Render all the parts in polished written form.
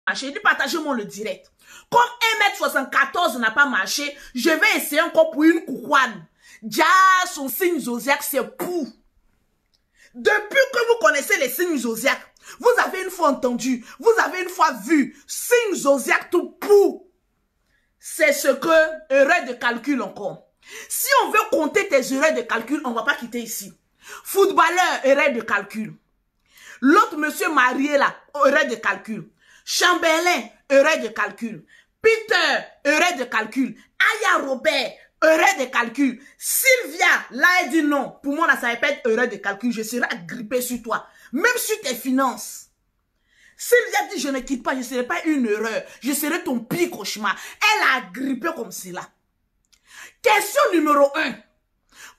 marché. Il dit partagez-moi le direct. Comme 1m74 n'a pas marché, je vais essayer encore pour une coucouane. Déjà, son signe zodiaque, c'est pou. Depuis que vous connaissez les signes zodiaques, vous avez une fois entendu, vous avez une fois vu, signe zodiaque tout pou. C'est ce que, erreur de calcul encore. Si on veut compter tes erreurs de calcul, on ne va pas quitter ici. Footballeur, erreur de calcul. L'autre monsieur marié là, erreur de calcul. Chambellan, erreur de calcul. Peter, erreur de calcul. Aya Robert, erreur de calcul. Sylvia, là elle dit non. Pour moi, là, ça répète erreur de calcul. Je serai agrippé sur toi. Même sur tes finances. Sylvia dit je ne quitte pas, je ne serai pas une erreur. Je serai ton pire cauchemar. Elle a agrippé comme cela. Question numéro 1.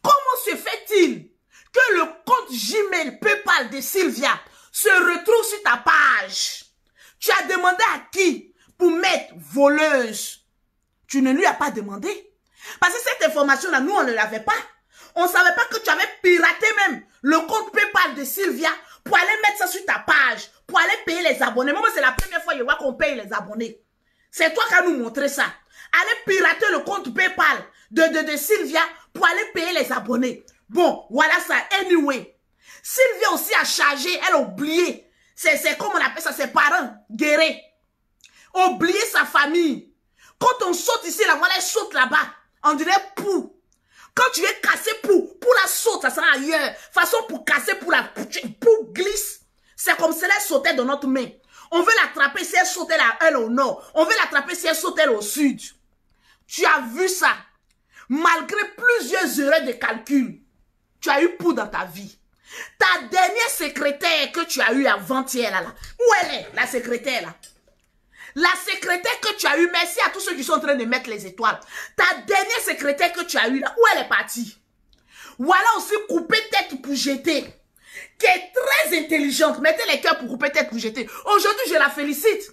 Comment se fait-il que le compte Gmail PayPal de Sylvia se retrouve sur ta page? Tu as demandé à qui pour mettre voleuse? Tu ne lui as pas demandé. Parce que cette information-là, nous, on ne l'avait pas. On ne savait pas que tu avais piraté même le compte PayPal de Sylvia pour aller mettre ça sur ta page, pour aller payer les abonnés. Moi, c'est la première fois que je vois qu'on paye les abonnés. C'est toi qui as nous montré ça. Aller pirater le compte PayPal de Sylvia pour aller payer les abonnés. Bon, voilà ça. Anyway, Sylvia aussi a chargé, elle a oublié. C'est comme on appelle ça, ses parents, guéris. Oublier sa famille. Quand on saute ici, là, voilà, elle saute là-bas. On dirait pou. Quand tu veux casser pou la saute, ça sera ailleurs. Façon pour casser pour la pou glisse. C'est comme si elle sautait dans notre main. On veut l'attraper si elle sautait là, elle au nord. On veut l'attraper si elle sautait au sud. Tu as vu ça. Malgré plusieurs erreurs de calcul, tu as eu pou dans ta vie. Ta dernière secrétaire que tu as eue avant-hier, là, où elle est, la secrétaire, là? La secrétaire que tu as eue, merci à tous ceux qui sont en train de mettre les étoiles. Ta dernière secrétaire que tu as eue, là, où elle est partie? Voilà aussi couper tête pour jeter, qui est très intelligente. Mettez les cœurs pour couper tête pour jeter. Aujourd'hui, je la félicite.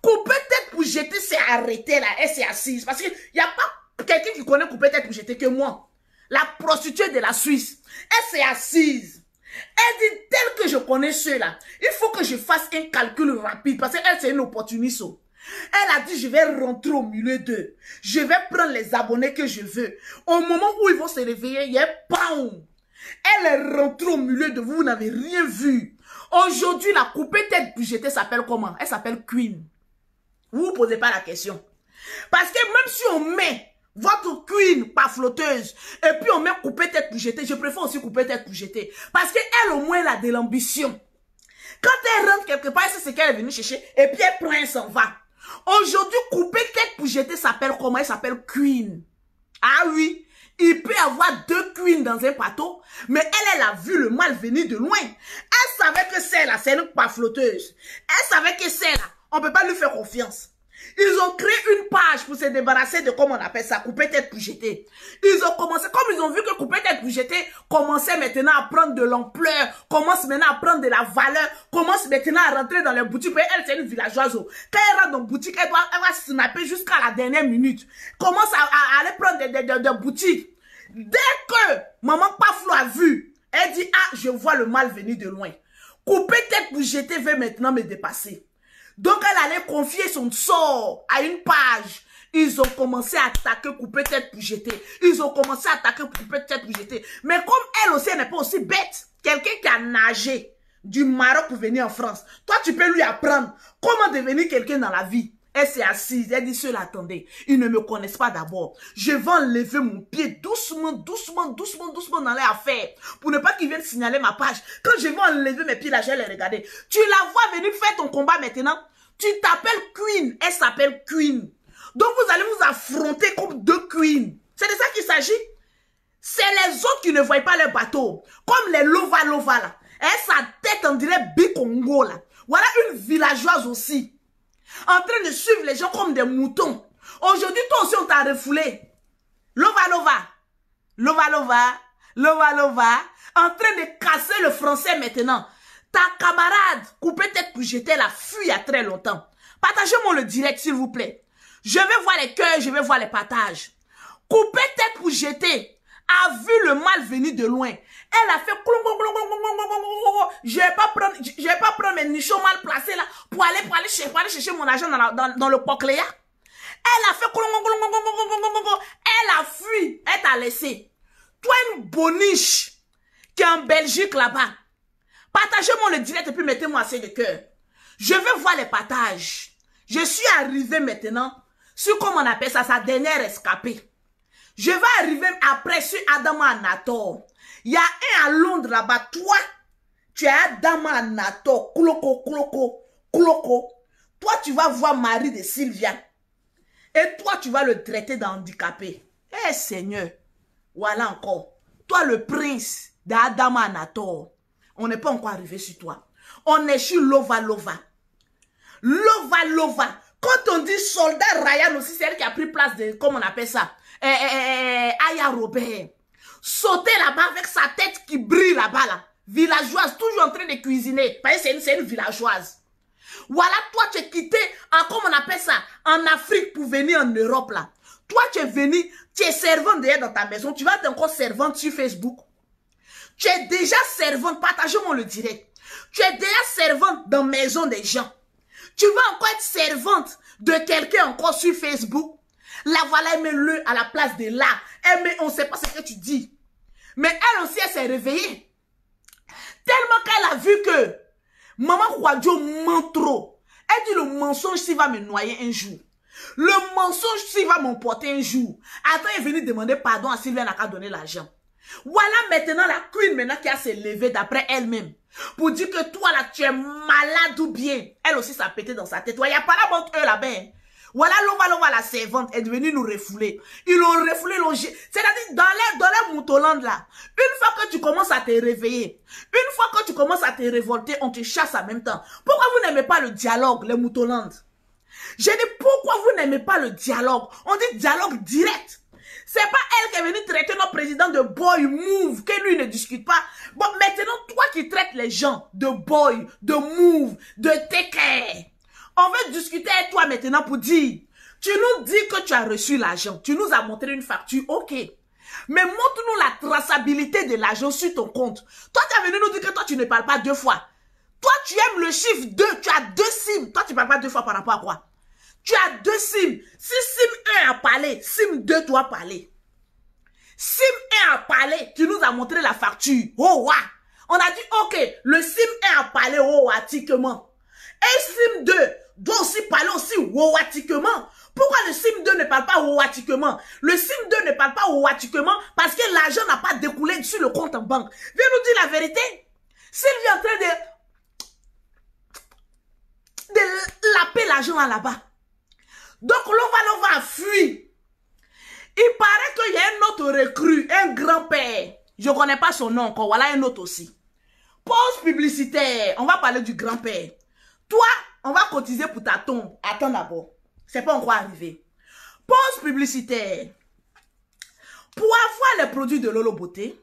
Couper tête pour jeter, c'est arrêté, là. Elle s'est assise. Parce qu'il n'y a pas quelqu'un qui connaît couper tête pour jeter que moi. La prostituée de la Suisse. Elle s'est assise. Elle dit, tel que je connais ceux-là, il faut que je fasse un calcul rapide parce qu'elle, c'est une opportuniste. Elle a dit, je vais rentrer au milieu d'eux. Je vais prendre les abonnés que je veux. Au moment où ils vont se réveiller, il y a PAM. Elle est rentrée au milieu de vous, vous n'avez rien vu. Aujourd'hui, la coupée tête pour jeter s'appelle comment? Elle s'appelle Queen. Vous ne vous posez pas la question. Parce que même si on met votre queen pas flotteuse, et puis on met couper tête pour jeter, je préfère aussi couper tête pour jeter. Parce qu'elle au moins elle a de l'ambition. Quand elle rentre quelque part, c'est ce qu'elle est venue chercher, et puis elle prend, elle s'en va. Aujourd'hui, couper tête pour jeter s'appelle comment? Elle s'appelle queen. Ah oui, il peut y avoir deux queens dans un bateau, mais elle a vu le mal venir de loin. Elle savait que celle-là, c'est une pas flotteuse. Elle savait que celle-là, on ne peut pas lui faire confiance. Ils ont créé une page pour se débarrasser de, comment on appelle ça, couper tête pour jeter. Ils ont commencé, comme ils ont vu que couper tête pour jeter commençait maintenant à prendre de l'ampleur, commence maintenant à prendre de la valeur, commence maintenant à rentrer dans les boutiques. Elle, c'est une villageoise. Quand elle rentre dans la boutique, elle va snapper jusqu'à la dernière minute. Commence à aller prendre des boutiques. Dès que maman Paflo a vu, elle dit, ah, je vois le mal venir de loin. Couper tête pour jeter veut maintenant me dépasser. Donc, elle allait confier son sort à une page. Ils ont commencé à attaquer, couper tête pour jeter. Ils ont commencé à attaquer, couper tête pour jeter. Mais comme elle aussi, elle n'est pas aussi bête. Quelqu'un qui a nagé du Maroc pour venir en France. Toi, tu peux lui apprendre comment devenir quelqu'un dans la vie. Elle s'est assise, elle dit, ceux-là, attendez, ils ne me connaissent pas d'abord. Je vais enlever mon pied doucement, doucement, doucement, doucement dans leur affaire. Pour ne pas qu'ils viennent signaler ma page. Quand je vais enlever mes pieds là, je vais les regarder. Tu la vois venir faire ton combat maintenant. Tu t'appelles Queen, elle s'appelle Queen. Donc vous allez vous affronter comme deux Queens. C'est de ça qu'il s'agit. C'est les autres qui ne voient pas leur bateau. Comme les Lova Lova là. Elle, sa tête, on dirait Bikongo là. Voilà une villageoise aussi. En train de suivre les gens comme des moutons. Aujourd'hui, toi aussi, on t'a refoulé. Lova Lova. Lova Lova. Lova Lova. En train de casser le français maintenant. Ta camarade, coupée tête pour jeter la fuite il y a très longtemps. Partagez-moi le direct, s'il vous plaît. Je vais voir les cœurs, je vais voir les partages. Coupée tête pour jeter a vu le mal venir de loin. Elle a fait je vais pas prendre mes nichons mal placés là pour aller chercher mon argent dans le Pocléa. Elle a fait elle a fui, elle t'a laissé. Toi une boniche qui est en Belgique là-bas. Partagez-moi le direct et puis mettez-moi assez de cœur. Je veux voir les partages. Je suis arrivé maintenant sur, comment on appelle ça, sa dernière escapée. Je vais arriver après sur Adama Anator. Il y a un à Londres là-bas. Toi, tu es Adama Anator. Cloco. Toi, tu vas voir Marie de Sylvia. Et toi, tu vas le traiter d'handicapé. Eh Seigneur. Voilà encore. Toi, le prince d'Adama Anator. On n'est pas encore arrivé sur toi. On est sur Lova. Quand on dit soldat Ryan aussi, c'est elle qui a pris place de, comment on appelle ça, Aya Robert. Sauter là-bas avec sa tête qui brille là-bas, là. Villageoise, toujours en train de cuisiner. Parce que c'est une villageoise. Voilà, toi, tu es quitté, comment on appelle ça, en Afrique pour venir en Europe, là. Toi, tu es venu, tu es servante derrière dans ta maison. Tu vas être encore servante sur Facebook. Tu es déjà servante, partagez-moi le direct. Tu es déjà servante dans la maison des gens. Tu vas encore être servante de quelqu'un encore sur Facebook. La voilà, mets-le à la place de là. On ne sait pas ce que tu dis. Mais elle aussi, elle s'est réveillée. Tellement qu'elle a vu que Maman Kouadjo ment trop. Elle dit le mensonge s'il va me noyer un jour. Le mensonge s'il va m'emporter un jour. Attends, elle est venue demander pardon à Sylvia, n'a qu'à donner l'argent. Voilà maintenant la queen maintenant qui a s'est levée d'après elle-même. Pour dire que toi là, tu es malade ou bien. Elle aussi s'est pété dans sa tête. Il n'y a pas la bonne eux là-bas. Voilà, Lova, la servante est venue nous refouler. Ils l'ont refoulé, c'est-à-dire dans les moutolandes là. Une fois que tu commences à te réveiller, une fois que tu commences à te révolter, on te chasse en même temps. Pourquoi vous n'aimez pas le dialogue, les moutolandes? J'ai dit, pourquoi vous n'aimez pas le dialogue? On dit dialogue direct. C'est pas elle qui est venue traiter notre président de boy move, que lui ne discute pas. Bon, maintenant, toi qui traites les gens de boy, de move, de take care. On veut discuter avec toi maintenant pour dire, tu nous dis que tu as reçu l'argent, tu nous as montré une facture, ok. Mais montre-nous la traçabilité de l'argent sur ton compte. Toi, tu es venu nous dire que toi, tu ne parles pas 2 fois. Toi, tu aimes le chiffre 2, tu as 2 SIM. Toi, tu ne parles pas 2 fois par rapport à quoi? Tu as 2 SIM. Si SIM 1 a parlé, SIM 2 doit parler. SIM 1 a parlé, tu nous as montré la facture. Oh, ouais. On a dit, ok, le SIM 1 a parlé automatiquement. Et SIM 2 doit aussi parler aussi automatiquement. Pourquoi le SIM 2 ne parle pas automatiquement? Le SIM 2 ne parle pas automatiquement parce que l'argent n'a pas découlé sur le compte en banque. Viens nous dire la vérité. Sylvie est en train de laper l'argent là-bas. Donc Lova a fui. Il paraît qu'il y a un autre recrue, un grand-père. Je ne connais pas son nom encore. Voilà un autre aussi. Pause publicitaire. On va parler du grand-père. Toi, on va cotiser pour ta tombe. Attends d'abord. C'est pas encore arrivé. Pause publicitaire. Pour avoir les produits de Lolo Beauté,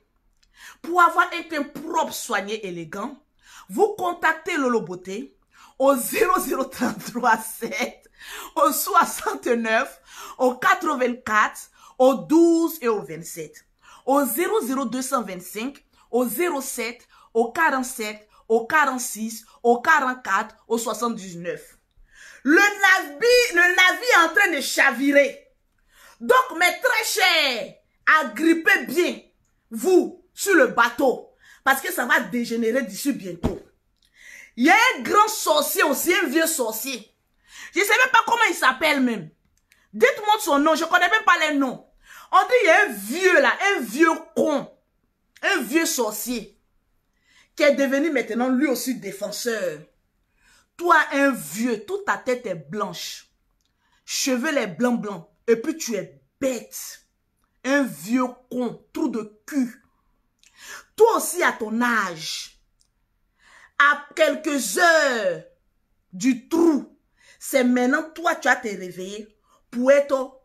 pour avoir un teint propre, soigné, élégant, vous contactez Lolo Beauté au 0033 7, au 69, au 84, au 12 et au 27. Au 00225, au 07, au 47, au 46, au 44, au 79. Le navire est en train de chavirer. Donc, mes très chers, agrippez bien, vous, sur le bateau. Parce que ça va dégénérer d'ici bientôt. Il y a un grand sorcier aussi, un vieux sorcier. Je ne sais même pas comment il s'appelle même. Dites-moi son nom, je ne connais même pas les noms. On dit il y a un vieux là, un vieux con, un vieux sorcier, qui est devenu maintenant lui aussi défenseur. Toi, un vieux, toute ta tête est blanche. Cheveux les blancs. Et puis tu es bête. Un vieux con, trou de cul. Toi aussi à ton âge, à quelques heures du trou, c'est maintenant toi tu as te réveillé pour être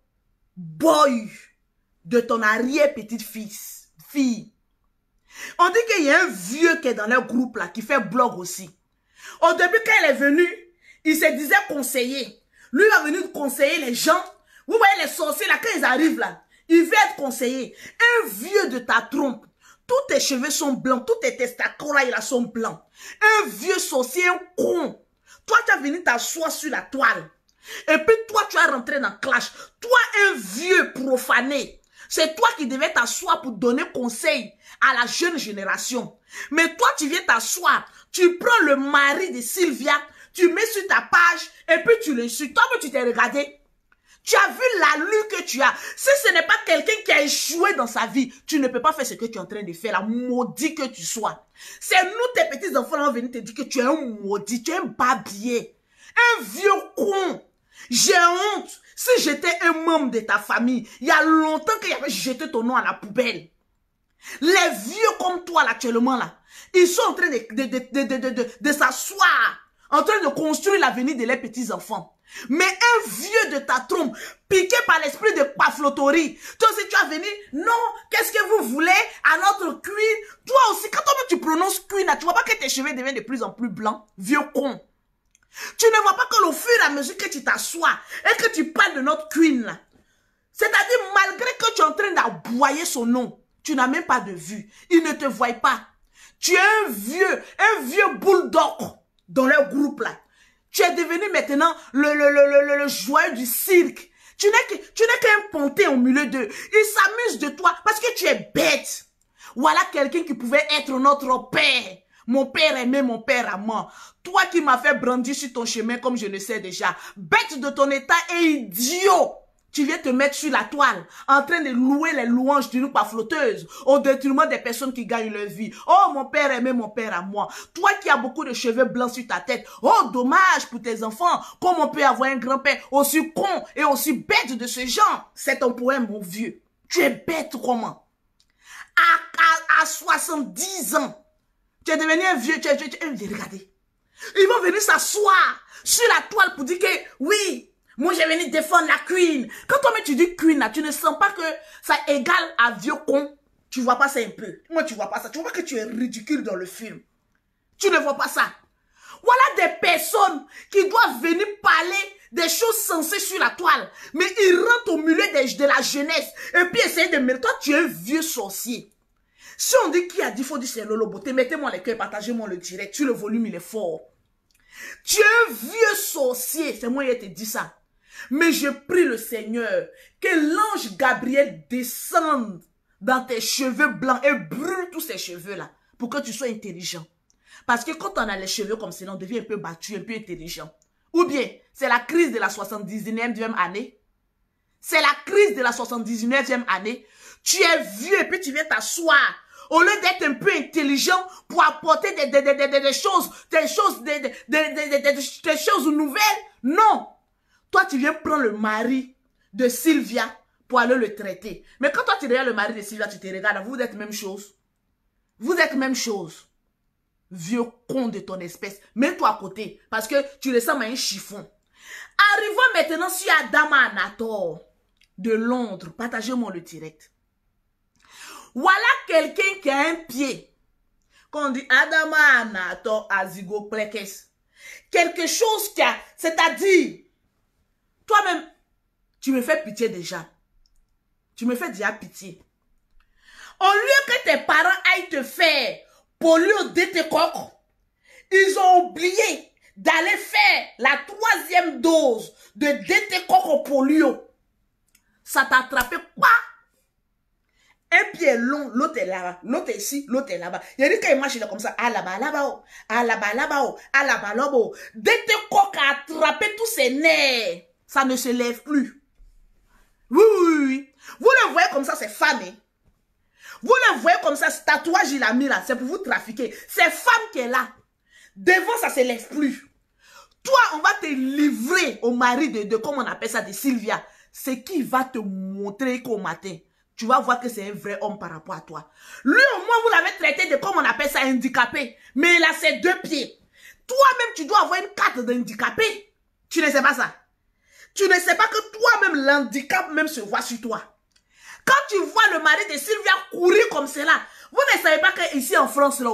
boy de ton arrière-petite-fille. On dit qu'il y a un vieux qui est dans leur groupe là, qui fait blog aussi. Au début, quand elle est venue, il se disait conseiller. Lui va venir conseiller les gens. Vous voyez les sorciers là, quand ils arrivent là, Il veut être conseillé. Un vieux de ta trompe. Tous tes cheveux sont blancs. Tous tes testacoras là sont blancs. Un vieux sorcier, un con. Toi, tu as venu t'asseoir sur la toile. Et puis toi, tu as rentré dans clash. Toi, un vieux profané. C'est toi qui devais t'asseoir pour donner conseil à la jeune génération. Mais toi, tu viens t'asseoir. Tu prends le mari de Sylvia. Tu mets sur ta page. Et puis tu l'insultes. Toi, tu t'es regardé. Tu as vu l'allure que tu as. Si ce n'est pas quelqu'un qui a échoué dans sa vie, tu ne peux pas faire ce que tu es en train de faire, là, maudit que tu sois. C'est nous, tes petits-enfants, là, on venir te dire que tu es un maudit, tu es un babier, un vieux con. J'ai honte. Si j'étais un membre de ta famille, il y a longtemps qu'il y avait jeté ton nom à la poubelle. Les vieux comme toi, là, actuellement, là, ils sont en train de s'asseoir, en train de construire l'avenir de leurs petits-enfants. Mais un vieux de ta trompe, piqué par l'esprit de pafloterie, toi aussi tu as venu, non, qu'est-ce que vous voulez à notre queen? Toi aussi, quand tu prononces queen, tu vois pas que tes cheveux deviennent de plus en plus blancs, vieux con. Tu ne vois pas que au fur et à mesure que tu t'assois et que tu parles de notre queen là, c'est-à-dire malgré que tu es en train d'aboyer son nom, tu n'as même pas de vue, il ne te voit pas. Tu es un vieux bulldog dans leur groupe là. Tu es devenu maintenant le joyeux du cirque. Tu n'es qu'un ponté au milieu d'eux. Ils s'amusent de toi parce que tu es bête. Voilà quelqu'un qui pouvait être notre père. Mon père aimé, mon père amant. Toi qui m'as fait brandir sur ton chemin comme je le sais déjà. Bête de ton état et idiot. Tu viens te mettre sur la toile, en train de louer les louanges d'une pafloteuse, au détriment des personnes qui gagnent leur vie. Oh, mon père aimé, mon père à moi. Toi qui as beaucoup de cheveux blancs sur ta tête. Oh, dommage pour tes enfants. Comment on peut avoir un grand-père aussi con et aussi bête de ce genre? C'est ton poème, mon vieux. Tu es bête comment? À 70 ans, tu es devenu un vieux, regardez. Ils vont venir s'asseoir sur la toile pour dire que, oui, moi, j'ai venu défendre la queen. Quand toi, tu dis queen, là, tu ne sens pas que ça égale à vieux con. Tu vois pas ça un peu. Moi, tu vois pas ça. Tu vois que tu es ridicule dans le film. Tu ne vois pas ça. Voilà des personnes qui doivent venir parler des choses sensées sur la toile. Mais ils rentrent au milieu de la jeunesse. Et puis essayer de mettre. Toi, tu es un vieux sorcier. Si on dit qui a dit, il faut dire c'est Lolo Beauté. Mettez-moi les cœurs, partagez-moi le direct. Tu le volume, il est fort. Tu es un vieux sorcier. C'est moi qui te dis ça. Mais je prie le Seigneur que l'ange Gabriel descende dans tes cheveux blancs et brûle tous ces cheveux-là pour que tu sois intelligent. Parce que quand on a les cheveux comme ça, on devient un peu battu, un peu intelligent. Ou bien, c'est la crise de la 79e année. C'est la crise de la 79e année. Tu es vieux et puis tu viens t'asseoir. Au lieu d'être un peu intelligent pour apporter des choses nouvelles. Non. Toi, tu viens prendre le mari de Sylvia pour aller le traiter. Mais quand toi, tu regardes le mari de Sylvia, tu te regardes, vous êtes même chose. Vous êtes même chose. Vieux con de ton espèce. Mets-toi à côté parce que tu ressembles à un chiffon. Arrivons maintenant sur Adama Anator de Londres. Partagez-moi le direct. Voilà quelqu'un qui a un pied. Quand on dit Adama Anator Azigo Plekes. Quelque chose qui a, c'est-à-dire, toi-même, tu me fais pitié déjà. Tu me fais déjà pitié. Au lieu que tes parents aillent te faire polio de tes coques, ils ont oublié d'aller faire la 3e dose de DT-coque au polio. Ça t'a attrapé quoi? Un pied long, l'autre est là-bas, l'autre est ici, l'autre est là-bas. Il y a dit qu'il marche, il est comme ça, à là-bas, là-bas, à là-bas, là-bas, à là-bas, là-bas. DT-coque a attrapé tous ses nerfs. Ça ne se lève plus. Oui, oui, oui. Vous le voyez comme ça, c'est femme. Hein? Vous le voyez comme ça, ce tatouage, il a mis là, c'est pour vous trafiquer. C'est femme qui est là. Devant, ça ne se lève plus. Toi, on va te livrer au mari de comment on appelle ça, de Sylvia. C'est qui va te montrer qu'au matin, tu vas voir que c'est un vrai homme par rapport à toi. Lui, au moins, vous l'avez traité de, comment on appelle ça, handicapé. Mais il a ses 2 pieds. Toi-même, tu dois avoir une carte d'handicapé. Tu ne sais pas ça. Tu ne sais pas que toi-même, l'handicap même se voit sur toi. Quand tu vois le mari de Sylvia courir comme cela, vous ne savez pas qu'ici en France, là,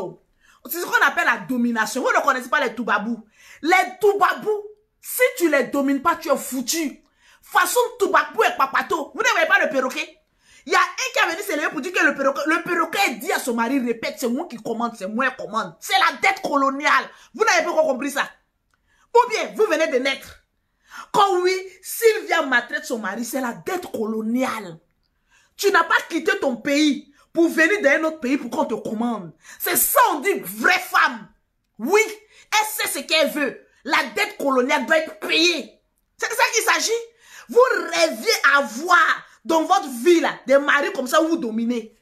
c'est ce qu'on appelle la domination. Vous ne connaissez pas les toubabous. Les toubabous, si tu les domines pas, tu es foutu. Façon toubabou et papato. Vous ne voyez pas le perroquet? Il y a un qui a venu se lever pour dire que le perroquet dit à son mari, répète, c'est moi qui commande, c'est moi qui commande. C'est la dette coloniale. Vous n'avez pas compris ça. Ou bien, vous venez de naître. Quand oui, Sylvia maltraite son mari, c'est la dette coloniale. Tu n'as pas quitté ton pays pour venir dans un autre pays pour qu'on te commande. C'est ça, on dit vraie femme. Oui, elle sait ce qu'elle veut. La dette coloniale doit être payée. C'est de ça qu'il s'agit. Vous rêviez avoir dans votre vie là, des maris comme ça où vous dominez.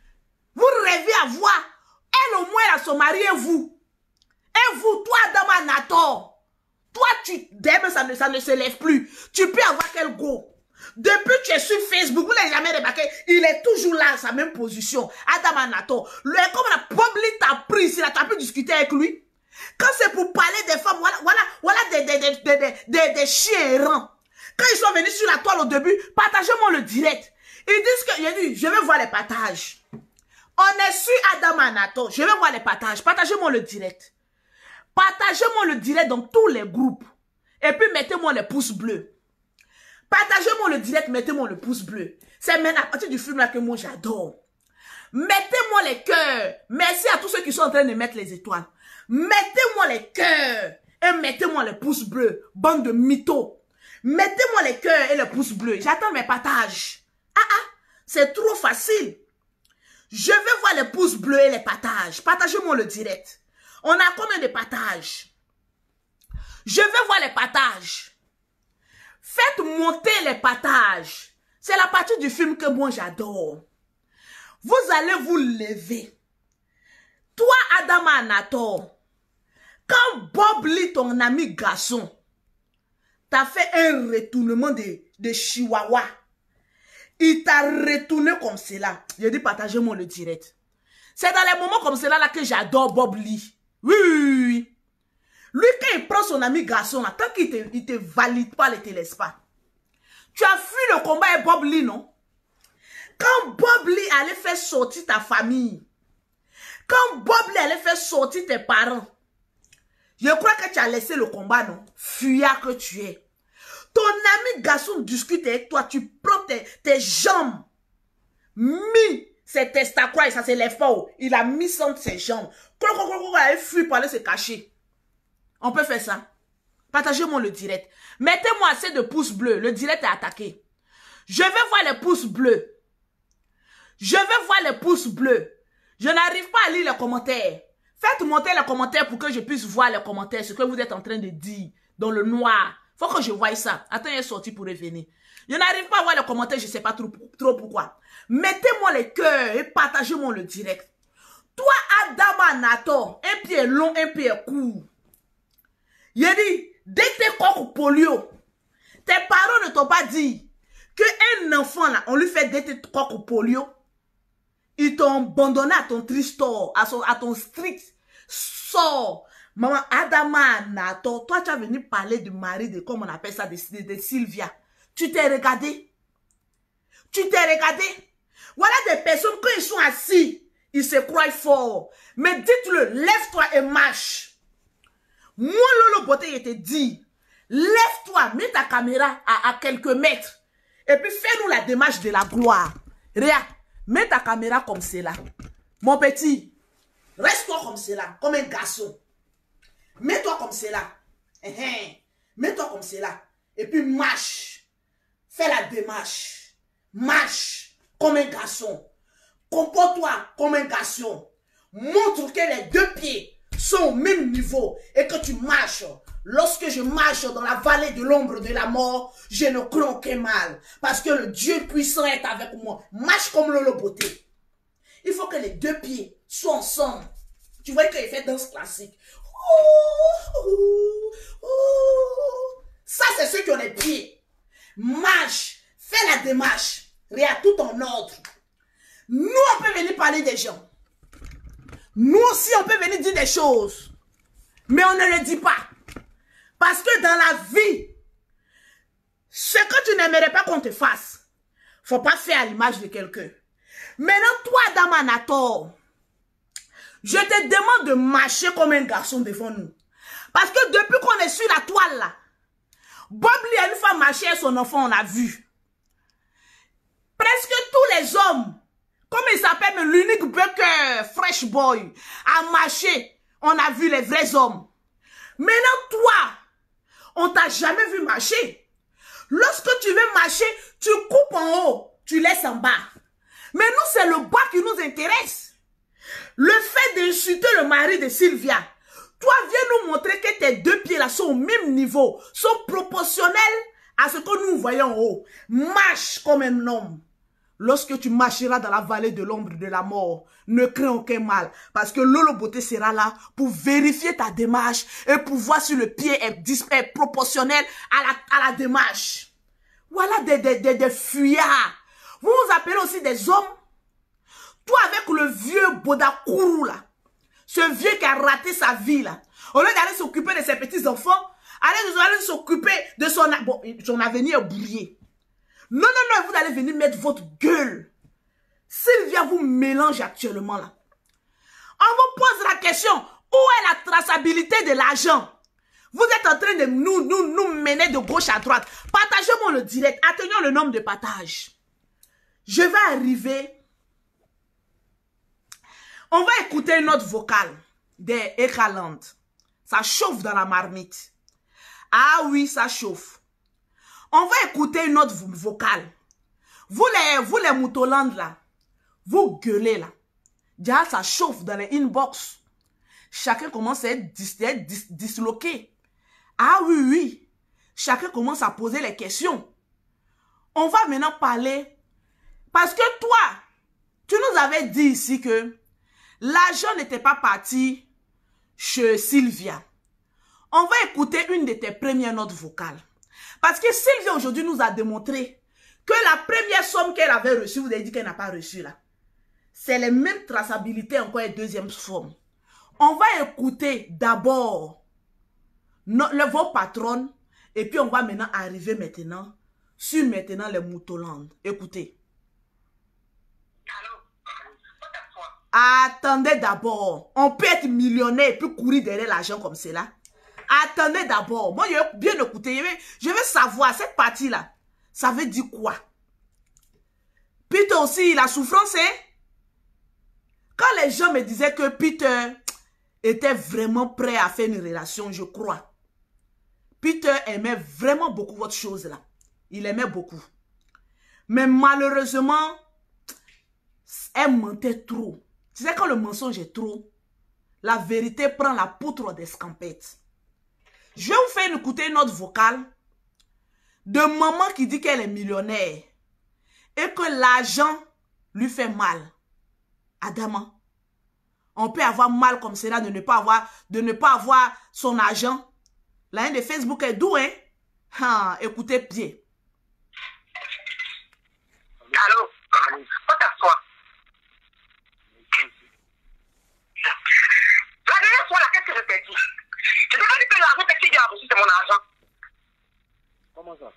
Vous rêvez avoir. Elle au moins, elle a son mari et vous. Et vous, toi, Adama Nator. Toi, demain, ça ne se lève plus. Tu peux avoir quel go. Depuis que tu es sur Facebook, vous n'avez jamais remarqué, il est toujours là, à sa même position. Adama Nator. Comme la public t'a pris ici, là, tu as pu discuter avec lui. Quand c'est pour parler des femmes, voilà des chiens errants. Quand ils sont venus sur la toile au début, partagez-moi le direct. Ils disent que, j'ai dit, je vais voir les partages. On est sur Adama Nator. Je vais voir les partages. Partagez-moi le direct. Partagez-moi le direct dans tous les groupes. Et puis mettez-moi les pouces bleus. Partagez-moi le direct, mettez-moi le pouce bleu. C'est maintenant à partir du film là que moi j'adore. Mettez-moi les cœurs. Merci à tous ceux qui sont en train de mettre les étoiles. Mettez-moi les cœurs et mettez-moi les pouces bleus. Bande de mythos. Mettez-moi les cœurs et les pouces bleus. J'attends mes partages. C'est trop facile. Je vais voir les pouces bleus et les partages. Partagez-moi le direct. On a combien de partages? Je vais voir les partages. Faites monter les partages. C'est la partie du film que moi j'adore. Vous allez vous lever. Toi, Adama Nator, quand Bob Lee, ton ami garçon, t'a fait un retournement de chihuahua, il t'a retourné comme cela. Je dis partagez-moi le direct. C'est dans les moments comme cela là que j'adore Bob Lee. Oui, oui, oui. Lui, quand il prend son ami garçon, là, tant qu'il te valide pas, il ne te laisse pas. Tu as fui le combat avec Bob Lee, non? Quand Bob Lee allait faire sortir ta famille, quand Bob Lee allait faire sortir tes parents, je crois que tu as laissé le combat, non? Fuyard que tu es. Ton ami garçon discute avec toi, tu prends tes jambes, mis ses testacroix et ça ne se lève pas. Il a mis entre ses jambes. Il fuit pour aller se cacher. On peut faire ça. Partagez-moi le direct. Mettez-moi assez de pouces bleus. Le direct est attaqué. Je vais voir les pouces bleus. Je vais voir les pouces bleus. Je n'arrive pas à lire les commentaires. Faites monter les commentaires pour que je puisse voir les commentaires. Ce que vous êtes en train de dire dans le noir. Faut que je voie ça. Attends, il est sorti pour revenir. Je n'arrive pas à voir les commentaires. Je ne sais pas trop pourquoi. Mettez-moi les cœurs et partagez-moi le direct. Toi, Adama Nator, un pied long, un pied court. Il dit, dès que t'es coq polio, tes parents ne t'ont pas dit qu'un enfant, là, on lui fait dès que t'es coq polio, ils t'ont abandonné à ton triste sort, à ton strict sort. Maman, Adama Nator, toi, tu as venu parler du mari de, comme on appelle ça, de Sylvia. Tu t'es regardé. Tu t'es regardé. Voilà des personnes, quand ils sont assis, ils se croient forts. Mais dites-le, lève-toi et marche. Moi, Lolo Beauté, il te dit, lève-toi, mets ta caméra à quelques mètres. Et puis, fais-nous la démarche de la gloire. Regarde, mets ta caméra comme cela. Mon petit, reste-toi comme cela, comme un garçon. Mets-toi comme cela. Mets-toi comme cela. Et puis, marche. Fais la démarche. Marche comme un garçon. Comporte-toi comme un garçon. Montre que les deux pieds sont au même niveau et que tu marches. Lorsque je marche dans la vallée de l'ombre de la mort, je ne crains aucun mal. Parce que le Dieu puissant est avec moi. Marche comme Lolo Beauté. Il faut que les deux pieds soient ensemble. Tu vois qu'il fait danse classique. Ça, c'est ceux qui ont les pieds. Marche. Fais la démarche. Regarde, tout en ordre. Nous, on peut venir parler des gens. Nous aussi, on peut venir dire des choses. Mais on ne le dit pas. Parce que dans la vie, ce que tu n'aimerais pas qu'on te fasse, faut pas faire à l'image de quelqu'un. Maintenant, toi, Adama Nator, je te demande de marcher comme un garçon devant nous. Parce que depuis qu'on est sur la toile là, Bob Lee a une fois marché avec son enfant, on a vu. Presque tous les hommes, comme il s'appelle l'unique Bucker, Fresh Boy, a marché, on a vu les vrais hommes. Maintenant, toi, on t'a jamais vu marcher. Lorsque tu veux marcher, tu coupes en haut, tu laisses en bas. Mais nous, c'est le bas qui nous intéresse. Le fait d'insulter le mari de Sylvia, toi, viens nous montrer que tes deux pieds là sont au même niveau, sont proportionnels à ce que nous voyons en haut. Marche comme un homme. Lorsque tu marcheras dans la vallée de l'ombre de la mort, ne crains aucun mal, parce que Lolo Beauté sera là pour vérifier ta démarche et pour voir si le pied est proportionnel à la démarche. Voilà des fuyards. Vous vous appelez aussi des hommes. Toi avec le vieux Bodakourou là, ce vieux qui a raté sa vie là, au lieu d'aller s'occuper de ses petits-enfants, allez s'occuper de son avenir brouillé. Non, vous allez venir mettre votre gueule. Sylvia vous mélange actuellement là. On vous pose la question, où est la traçabilité de l'argent? Vous êtes en train de nous mener de gauche à droite. Partagez-moi le direct, atteignons le nombre de partages. Je vais arriver. On va écouter une autre vocale des Ekaland. Ça chauffe dans la marmite. Ah oui, ça chauffe. On va écouter une autre vocale. Vous les Moutoland là, vous gueulez là. Déjà, ça chauffe dans les inbox. Chacun commence à être disloqué. Ah oui. Chacun commence à poser les questions. On va maintenant parler. Parce que toi, tu nous avais dit ici que l'argent n'était pas parti chez Sylvia. On va écouter une de tes premières notes vocales. Parce que Sylvia aujourd'hui nous a démontré que la première somme qu'elle avait reçue, vous avez dit qu'elle n'a pas reçue là. C'est les mêmes traçabilités encore et deuxième somme. On va écouter d'abord vos patronnes et puis on va maintenant arriver maintenant sur les Moutoland. Écoutez. Attendez d'abord. On peut être millionnaire et puis courir derrière l'argent comme cela. Attendez d'abord. Moi, je vais bien écouter. Je veux savoir, cette partie-là, ça veut dire quoi? Peter aussi, la souffrance, hein? Quand les gens me disaient que Peter était vraiment prêt à faire une relation, je crois. Peter aimait vraiment beaucoup votre chose là. Il aimait beaucoup. Mais malheureusement, elle mentait trop. Tu sais, quand le mensonge est trop, la vérité prend la poutre d'escampette. Je vais vous faire écouter une autre vocale de maman qui dit qu'elle est millionnaire et que l'argent lui fait mal. Adama, on peut avoir mal comme cela de ne pas avoir son argent. La haine de Facebook est doux, hein? Écoutez bien. Allô? Quoi t'assois? La dernière fois, qu'est-ce que je t'ai dit? Je t'ai dit que l'argent que tu as reçu, c'est mon argent. Comment ça?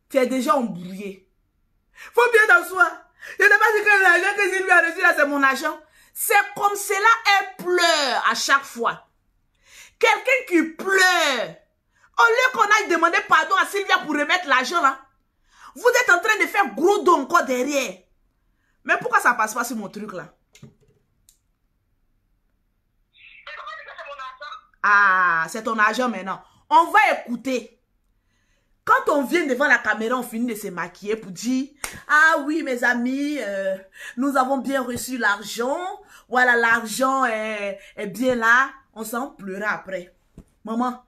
Tu es déjà embrouillé. Faut bien t'asseoir. Je n'ai pas dit que l'argent que Sylvie a reçu là, c'est mon argent. C'est comme cela, elle pleure à chaque fois. Quelqu'un qui pleure. Au lieu qu'on aille demander pardon à Sylvia pour remettre l'argent là, vous êtes en train de faire gros dos encore derrière. Mais pourquoi ça passe pas sur mon truc là? Ah, c'est ton argent maintenant. On va écouter. Quand on vient devant la caméra, on finit de se maquiller pour dire « Ah oui, mes amis, nous avons bien reçu l'argent. Voilà, l'argent est bien là. » On s'en pleurer après. Maman,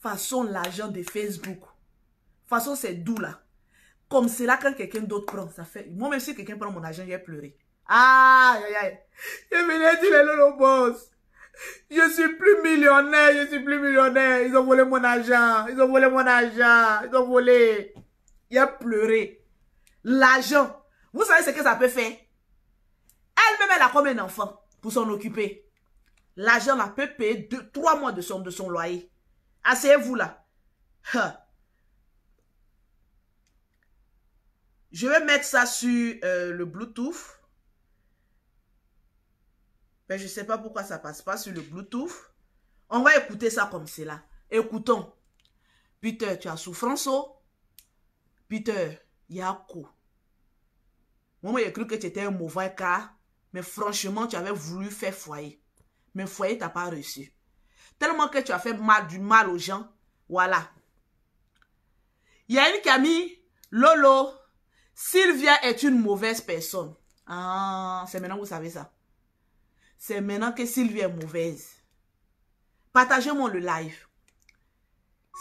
façon l'argent de Facebook. Façon c'est doux là. Comme c'est là quand quelqu'un d'autre prend, ça fait... Moi, même si quelqu'un prend mon argent, je vais pleurer. Ah, aïe, aïe. Je me dit les lolo boss. Je suis plus millionnaire, je suis plus millionnaire. Ils ont volé mon argent, ils ont volé mon argent, ils ont volé. Il a pleuré. L'argent, vous savez ce que ça peut faire? Elle-même, elle a combien d'enfants pour s'en occuper? L'argent, là, peut payer 3 mois de son loyer. Asseyez-vous là. Je vais mettre ça sur le Bluetooth. Mais je ne sais pas pourquoi ça ne passe pas sur le Bluetooth. On va écouter ça comme cela. Écoutons. Peter, tu as souffrance, oh? Peter, Yako. Moi, j'ai cru que tu étais un mauvais cas. Mais franchement, tu avais voulu faire foyer. Mais foyer, tu n'as pas reçu. Tellement que tu as fait du mal aux gens. Voilà. Il y a une qui a mis Lolo. Sylvia est une mauvaise personne. Ah, c'est maintenant que vous savez ça. C'est maintenant que Sylvia est mauvaise. Partagez-moi le live.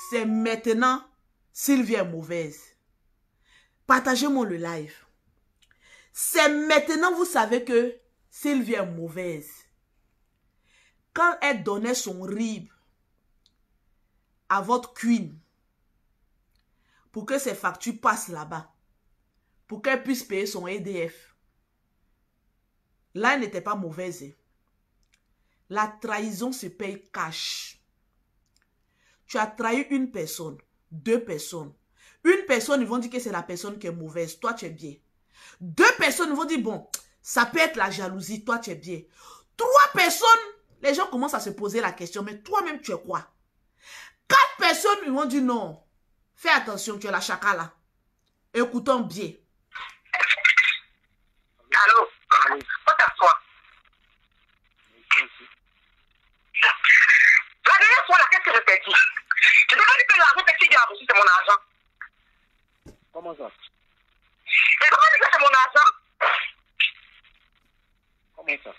C'est maintenant Sylvia est mauvaise. Partagez-moi le live. C'est maintenant vous savez que Sylvia est mauvaise. Quand elle donnait son rib à votre queen pour que ses factures passent là-bas, pour qu'elle puisse payer son EDF, là, elle n'était pas mauvaise. La trahison se paye cash. Tu as trahi une personne, 2 personnes. Une personne, ils vont dire que c'est la personne qui est mauvaise. Toi, tu es bien. 2 personnes vont dire, bon, ça peut être la jalousie. Toi, tu es bien. 3 personnes, les gens commencent à se poser la question, mais toi-même, tu es quoi? 4 personnes, ils vont dire, non. Fais attention, tu es la chakala. Écoutons bien. Allô? Faut t'asseoir. La dernière fois, là, qu'est-ce que je t'ai dit? Je t'ai pas dit que l'argent que tu as reçu, c'est mon argent. Comment ça? Et comment dit que c'est mon argent? Comment ça?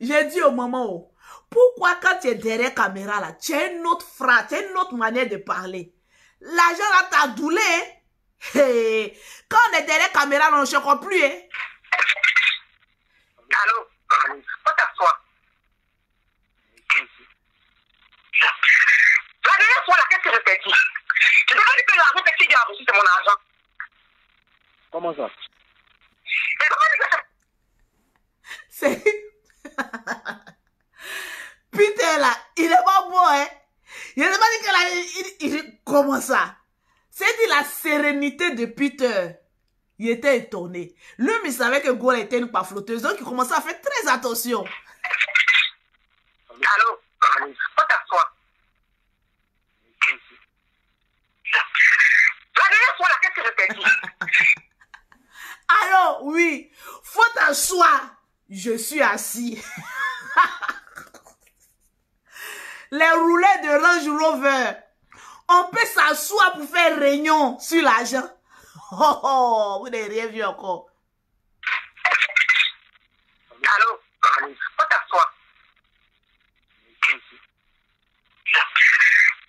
J'ai dit au moment, pourquoi quand tu es derrière la caméra, là, tu as une autre phrase, tu as une autre manière de parler. L'argent là t'a doulé. Hey. Quand on est derrière la caméra, on ne se croit plus. Hein. Allô? Faut t'asseoir. La dernière fois, là, qu'est-ce que je t'ai dit? Je t'ai pas dit que l'argent que tu as reçu, c'est mon argent. Comment ça? Et comment dit que c'est... C'est... Peter là, il est pas beau, hein. Il n'a pas dit que là, comment ça? C'est dit la sérénité de Peter. Il était étonné. Lui, il savait que Gola était une pas flotteuse, donc il commençait à faire très attention. Allô? Faut t'asseoir. La dernière fois, là, qu'est-ce que je t'ai dit? Allô, oui. Faut t'asseoir. Je suis assis. Les roulets de Range Rover. On peut s'asseoir pour faire réunion sur l'argent. Oh, oh, vous n'avez rien vu encore. Allô? Faut t'asseoir.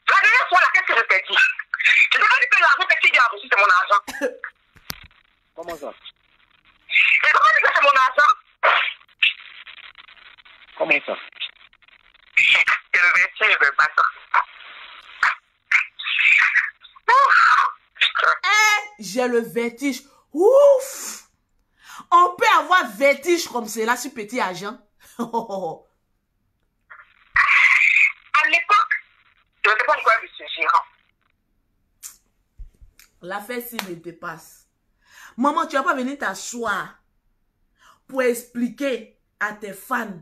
La dernière fois, là, qu'est-ce que je t'ai dit? Je t'ai pas dit que l'argent que tu as reçu, c'est mon argent. Comment ça? Et comment dit que c'est mon argent? Comment ça? Je vais pas ça. J'ai le vertige. Ouf! On peut avoir vertige comme cela sur petit agent. À l'époque, je ne sais pas pourquoi je suis gérant. L'affaire s'il me dépasse. Maman, tu vas pas venir t'asseoir pour expliquer à tes fans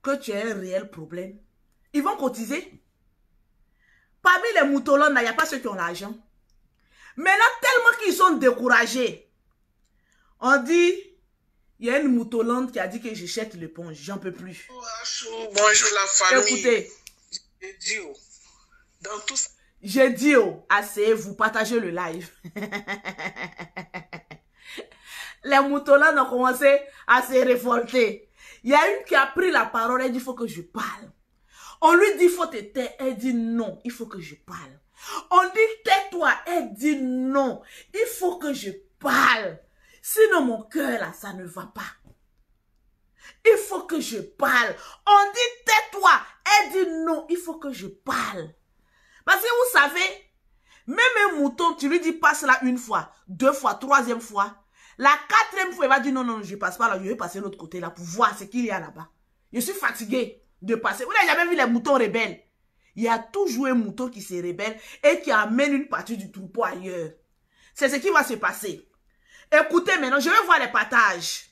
que tu as un réel problème. Ils vont cotiser. Parmi les moutons, il n'y a pas ceux qui ont l'argent. Maintenant, tellement qu'ils sont découragés. On dit, il y a une moutolante qui a dit que je jette l'éponge. J'en peux plus. Bonjour la famille. Écoutez. J'ai dit, dans tout ça. J'ai dit, asseyez-vous, partagez le live. Les moutolantes ont commencé à se révolter. Il y a une qui a pris la parole, elle dit, il faut que je parle. On lui dit, il faut te taire. Elle dit, non, il faut que je parle. On dit, tais-toi. Elle dit, non, il faut que je parle. Sinon, mon cœur, là, ça ne va pas. Il faut que je parle. On dit, tais-toi. Elle dit, non, il faut que je parle. Parce que vous savez, même un mouton, tu lui dis, passe là 1 fois, 2 fois, 3e fois. La 4e fois, il va dire, non, non, je passe pas là, je vais passer de l'autre côté là pour voir ce qu'il y a là-bas. Je suis fatigué de passer. Vous n'avez jamais vu les moutons rebelles? Il y a toujours un mouton qui se rébelle et qui amène une partie du troupeau ailleurs. C'est ce qui va se passer. Écoutez maintenant, je vais voir les partages.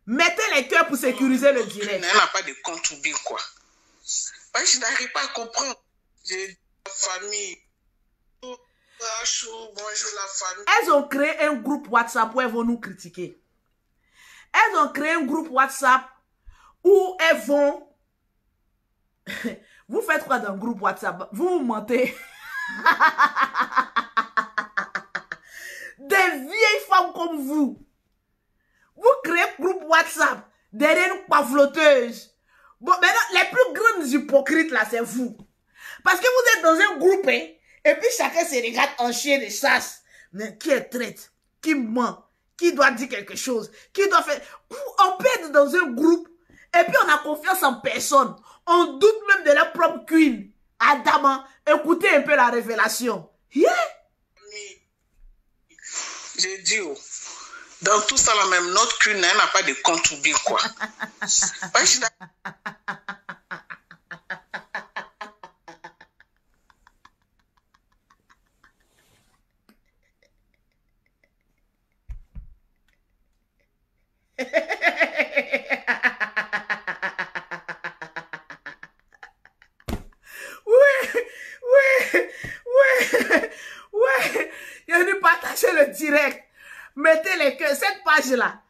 Mettez les cœurs pour sécuriser le direct. Elle n'a pas de compte oublié quoi. Je n'arrive pas à comprendre. J'ai la famille. Bonjour la famille. Elles ont créé un groupe WhatsApp où elles vont nous critiquer. Elles ont créé un groupe WhatsApp où elles vont... Vous faites quoi dans le groupe WhatsApp? Vous mentez. Des vieilles femmes comme vous. Vous créez un groupe WhatsApp derrière une pavloteuse. Bon, maintenant, les plus grandes hypocrites là, c'est vous. Parce que vous êtes dans un groupe, hein, et puis chacun se regarde en chien de chasse. Mais qui est traite? Qui ment? Qui doit dire quelque chose? Qui doit faire... On peut être dans un groupe, et puis on a confiance en personne. On doute même de leur propre queen. Adama, écoutez un peu la révélation. Yeah. J'ai dit, oh, dans tout ça, là même, notre queen n'a pas de compte ou bien quoi. Partagez le direct. Mettez les cœurs. Cette page-là,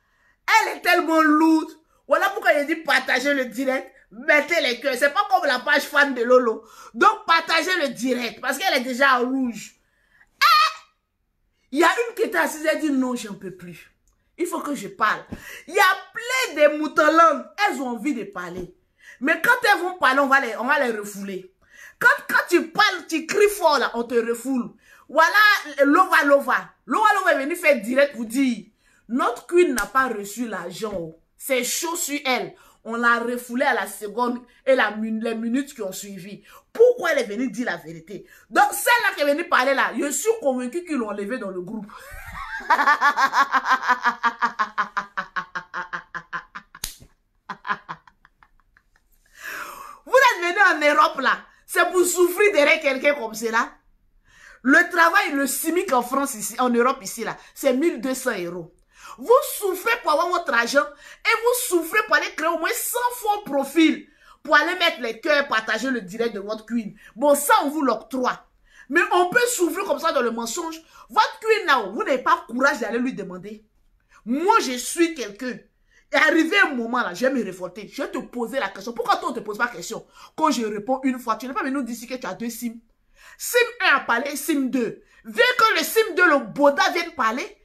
elle est tellement lourde. Voilà pourquoi il dit partager le direct. Mettez les cœurs. C'est pas comme la page fan de Lolo. Donc, partagez le direct. Parce qu'elle est déjà en rouge. Il y a une qui était assise. Elle dit non, j'en peux plus. Il faut que je parle. Il y a plein de moutonlandes. Elles ont envie de parler. Mais quand elles vont parler, on va les refouler. Quand tu parles, tu cries fort là, on te refoule. Voilà, Lova est venu faire direct vous dire, notre queen n'a pas reçu l'argent. C'est chaud sur elle. On l'a refoulée à la seconde et les minutes qui ont suivi. Pourquoi elle est venue dire la vérité? Donc, celle-là qui est venue parler là, je suis convaincue qu'ils l'ont levée dans le groupe. Vous êtes venus en Europe là, c'est pour souffrir derrière quelqu'un comme cela. Le travail, le SMIC en France, ici, en Europe, ici, là, c'est 1200 €. Vous souffrez pour avoir votre argent et vous souffrez pour aller créer au moins 100 faux profils pour aller mettre les cœurs, partager le direct de votre queen. Bon, ça, on vous l'octroie. Mais on peut souffrir comme ça dans le mensonge. Votre queen, là, vous n'avez pas le courage d'aller lui demander. Moi, je suis quelqu'un. Et arrivé un moment, là, je vais me révolter. Je vais te poser la question. Pourquoi toi, on ne te pose pas la question? Quand je réponds une fois, tu n'es pas venu nous dire que tu as 2 SIM. SIM 1 a parlé, SIM 2. Vu que le SIM 2, le Boda vient de parler,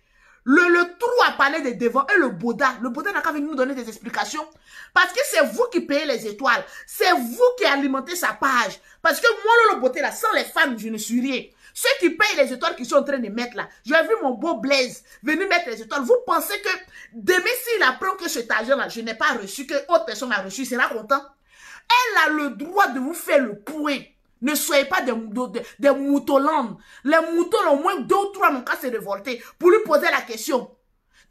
le trou a parlé de devant et le Boda n'a qu'à venir nous donner des explications. Parce que c'est vous qui payez les étoiles. C'est vous qui alimentez sa page. Parce que moi, le beauté là, sans les femmes, je ne suis rien. Ceux qui payent les étoiles qu'ils sont en train de mettre là, j'ai vu mon beau Blaise venir mettre les étoiles. Vous pensez que demain, s'il apprend que cet argent-là, je n'ai pas reçu, que autre personne a reçu, il sera content? Elle a le droit de vous faire le point. Ne soyez pas des moutolandes. Les moutons, au moins 2 ou 3 n'ont qu'à se révolter pour lui poser la question.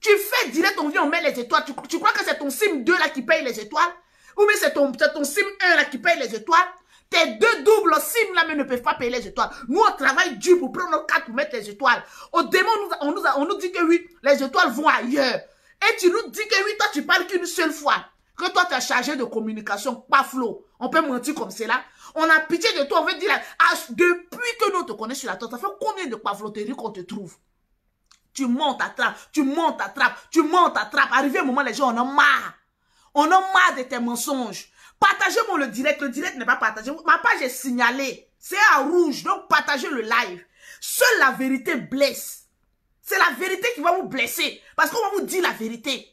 Tu fais direct, on vient, on met les étoiles. Tu crois que c'est ton SIM 2 là qui paye les étoiles? Ou bien c'est ton SIM 1 là qui paye les étoiles? Tes 2 doubles SIM là mais ne peuvent pas payer les étoiles. Nous, on travaille dur pour prendre nos cartes pour mettre les étoiles. Au démon, on nous dit que oui, les étoiles vont ailleurs. Et tu nous dis que oui, toi, tu parles qu'une seule fois. Que toi, tu es chargé de communication, pas flot. On peut mentir comme cela. On a pitié de toi, on veut dire, depuis que nous te connaissons sur la tête, ça fait combien de pavloteries qu'on te trouve? Tu montes à trappe, tu montes à trappe, tu montes à trappe. Arrivé un moment, les gens, on a marre. On a marre de tes mensonges. Partagez-moi le direct n'est pas partagé. Ma page est signalée. C'est à rouge, donc partagez le live. Seule la vérité blesse. C'est la vérité qui va vous blesser. Parce qu'on va vous dire la vérité.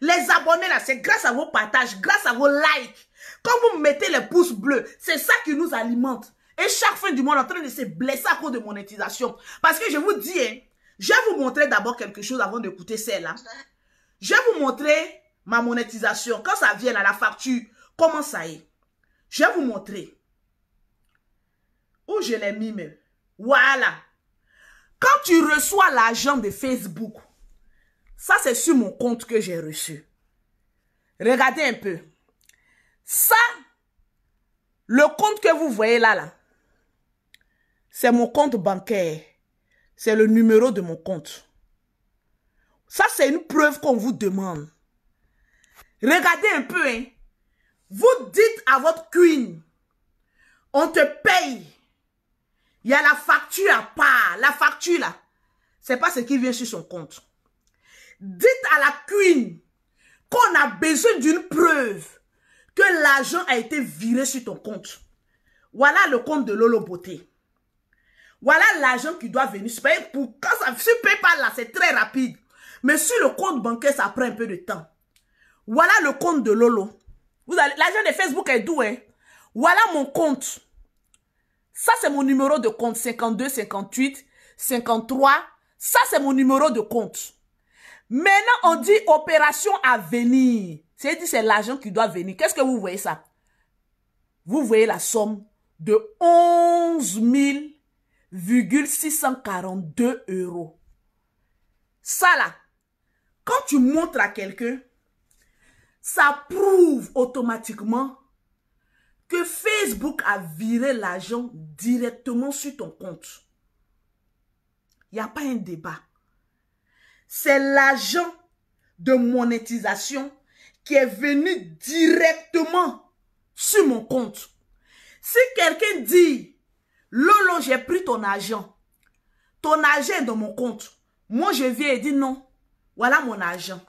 Les abonnés là, c'est grâce à vos partages, grâce à vos likes. Quand vous mettez les pouces bleus, c'est ça qui nous alimente. Et chaque fin du mois, on est en train de se blesser à cause de monétisation. Parce que je vous dis, hein, je vais vous montrer d'abord quelque chose avant d'écouter celle-là. Je vais vous montrer ma monétisation. Quand ça vient à la facture, comment ça est. Je vais vous montrer. Où je l'ai mis même. Voilà. Quand tu reçois l'argent de Facebook, ça c'est sur mon compte que j'ai reçu. Regardez un peu. Ça, le compte que vous voyez là, c'est mon compte bancaire. C'est le numéro de mon compte. Ça, c'est une preuve qu'on vous demande. Regardez un peu, hein. Vous dites à votre queen, on te paye. Il y a la facture à part. La facture là, c'est pas ce qui vient sur son compte. Dites à la queen qu'on a besoin d'une preuve que l'argent a été viré sur ton compte. Voilà le compte de Lolo Beauté. Voilà l'argent qui doit venir. Quand ça sur PayPal là, c'est très rapide. Mais sur le compte bancaire, ça prend un peu de temps. Voilà le compte de Lolo. L'argent de Facebook est doux, hein. Voilà mon compte. Ça, c'est mon numéro de compte. 52, 58, 53. Ça, c'est mon numéro de compte. Maintenant, on dit opération à venir. C'est-à-dire c'est l'argent qui doit venir. Qu'est-ce que vous voyez ça? Vous voyez la somme de 11 642 €. Ça là, quand tu montres à quelqu'un, ça prouve automatiquement que Facebook a viré l'argent directement sur ton compte. Il n'y a pas un débat. C'est l'argent de monétisation qui est venu directement sur mon compte. Si quelqu'un dit, Lolo, j'ai pris ton argent est dans mon compte. Moi, je viens et dis non, voilà mon argent.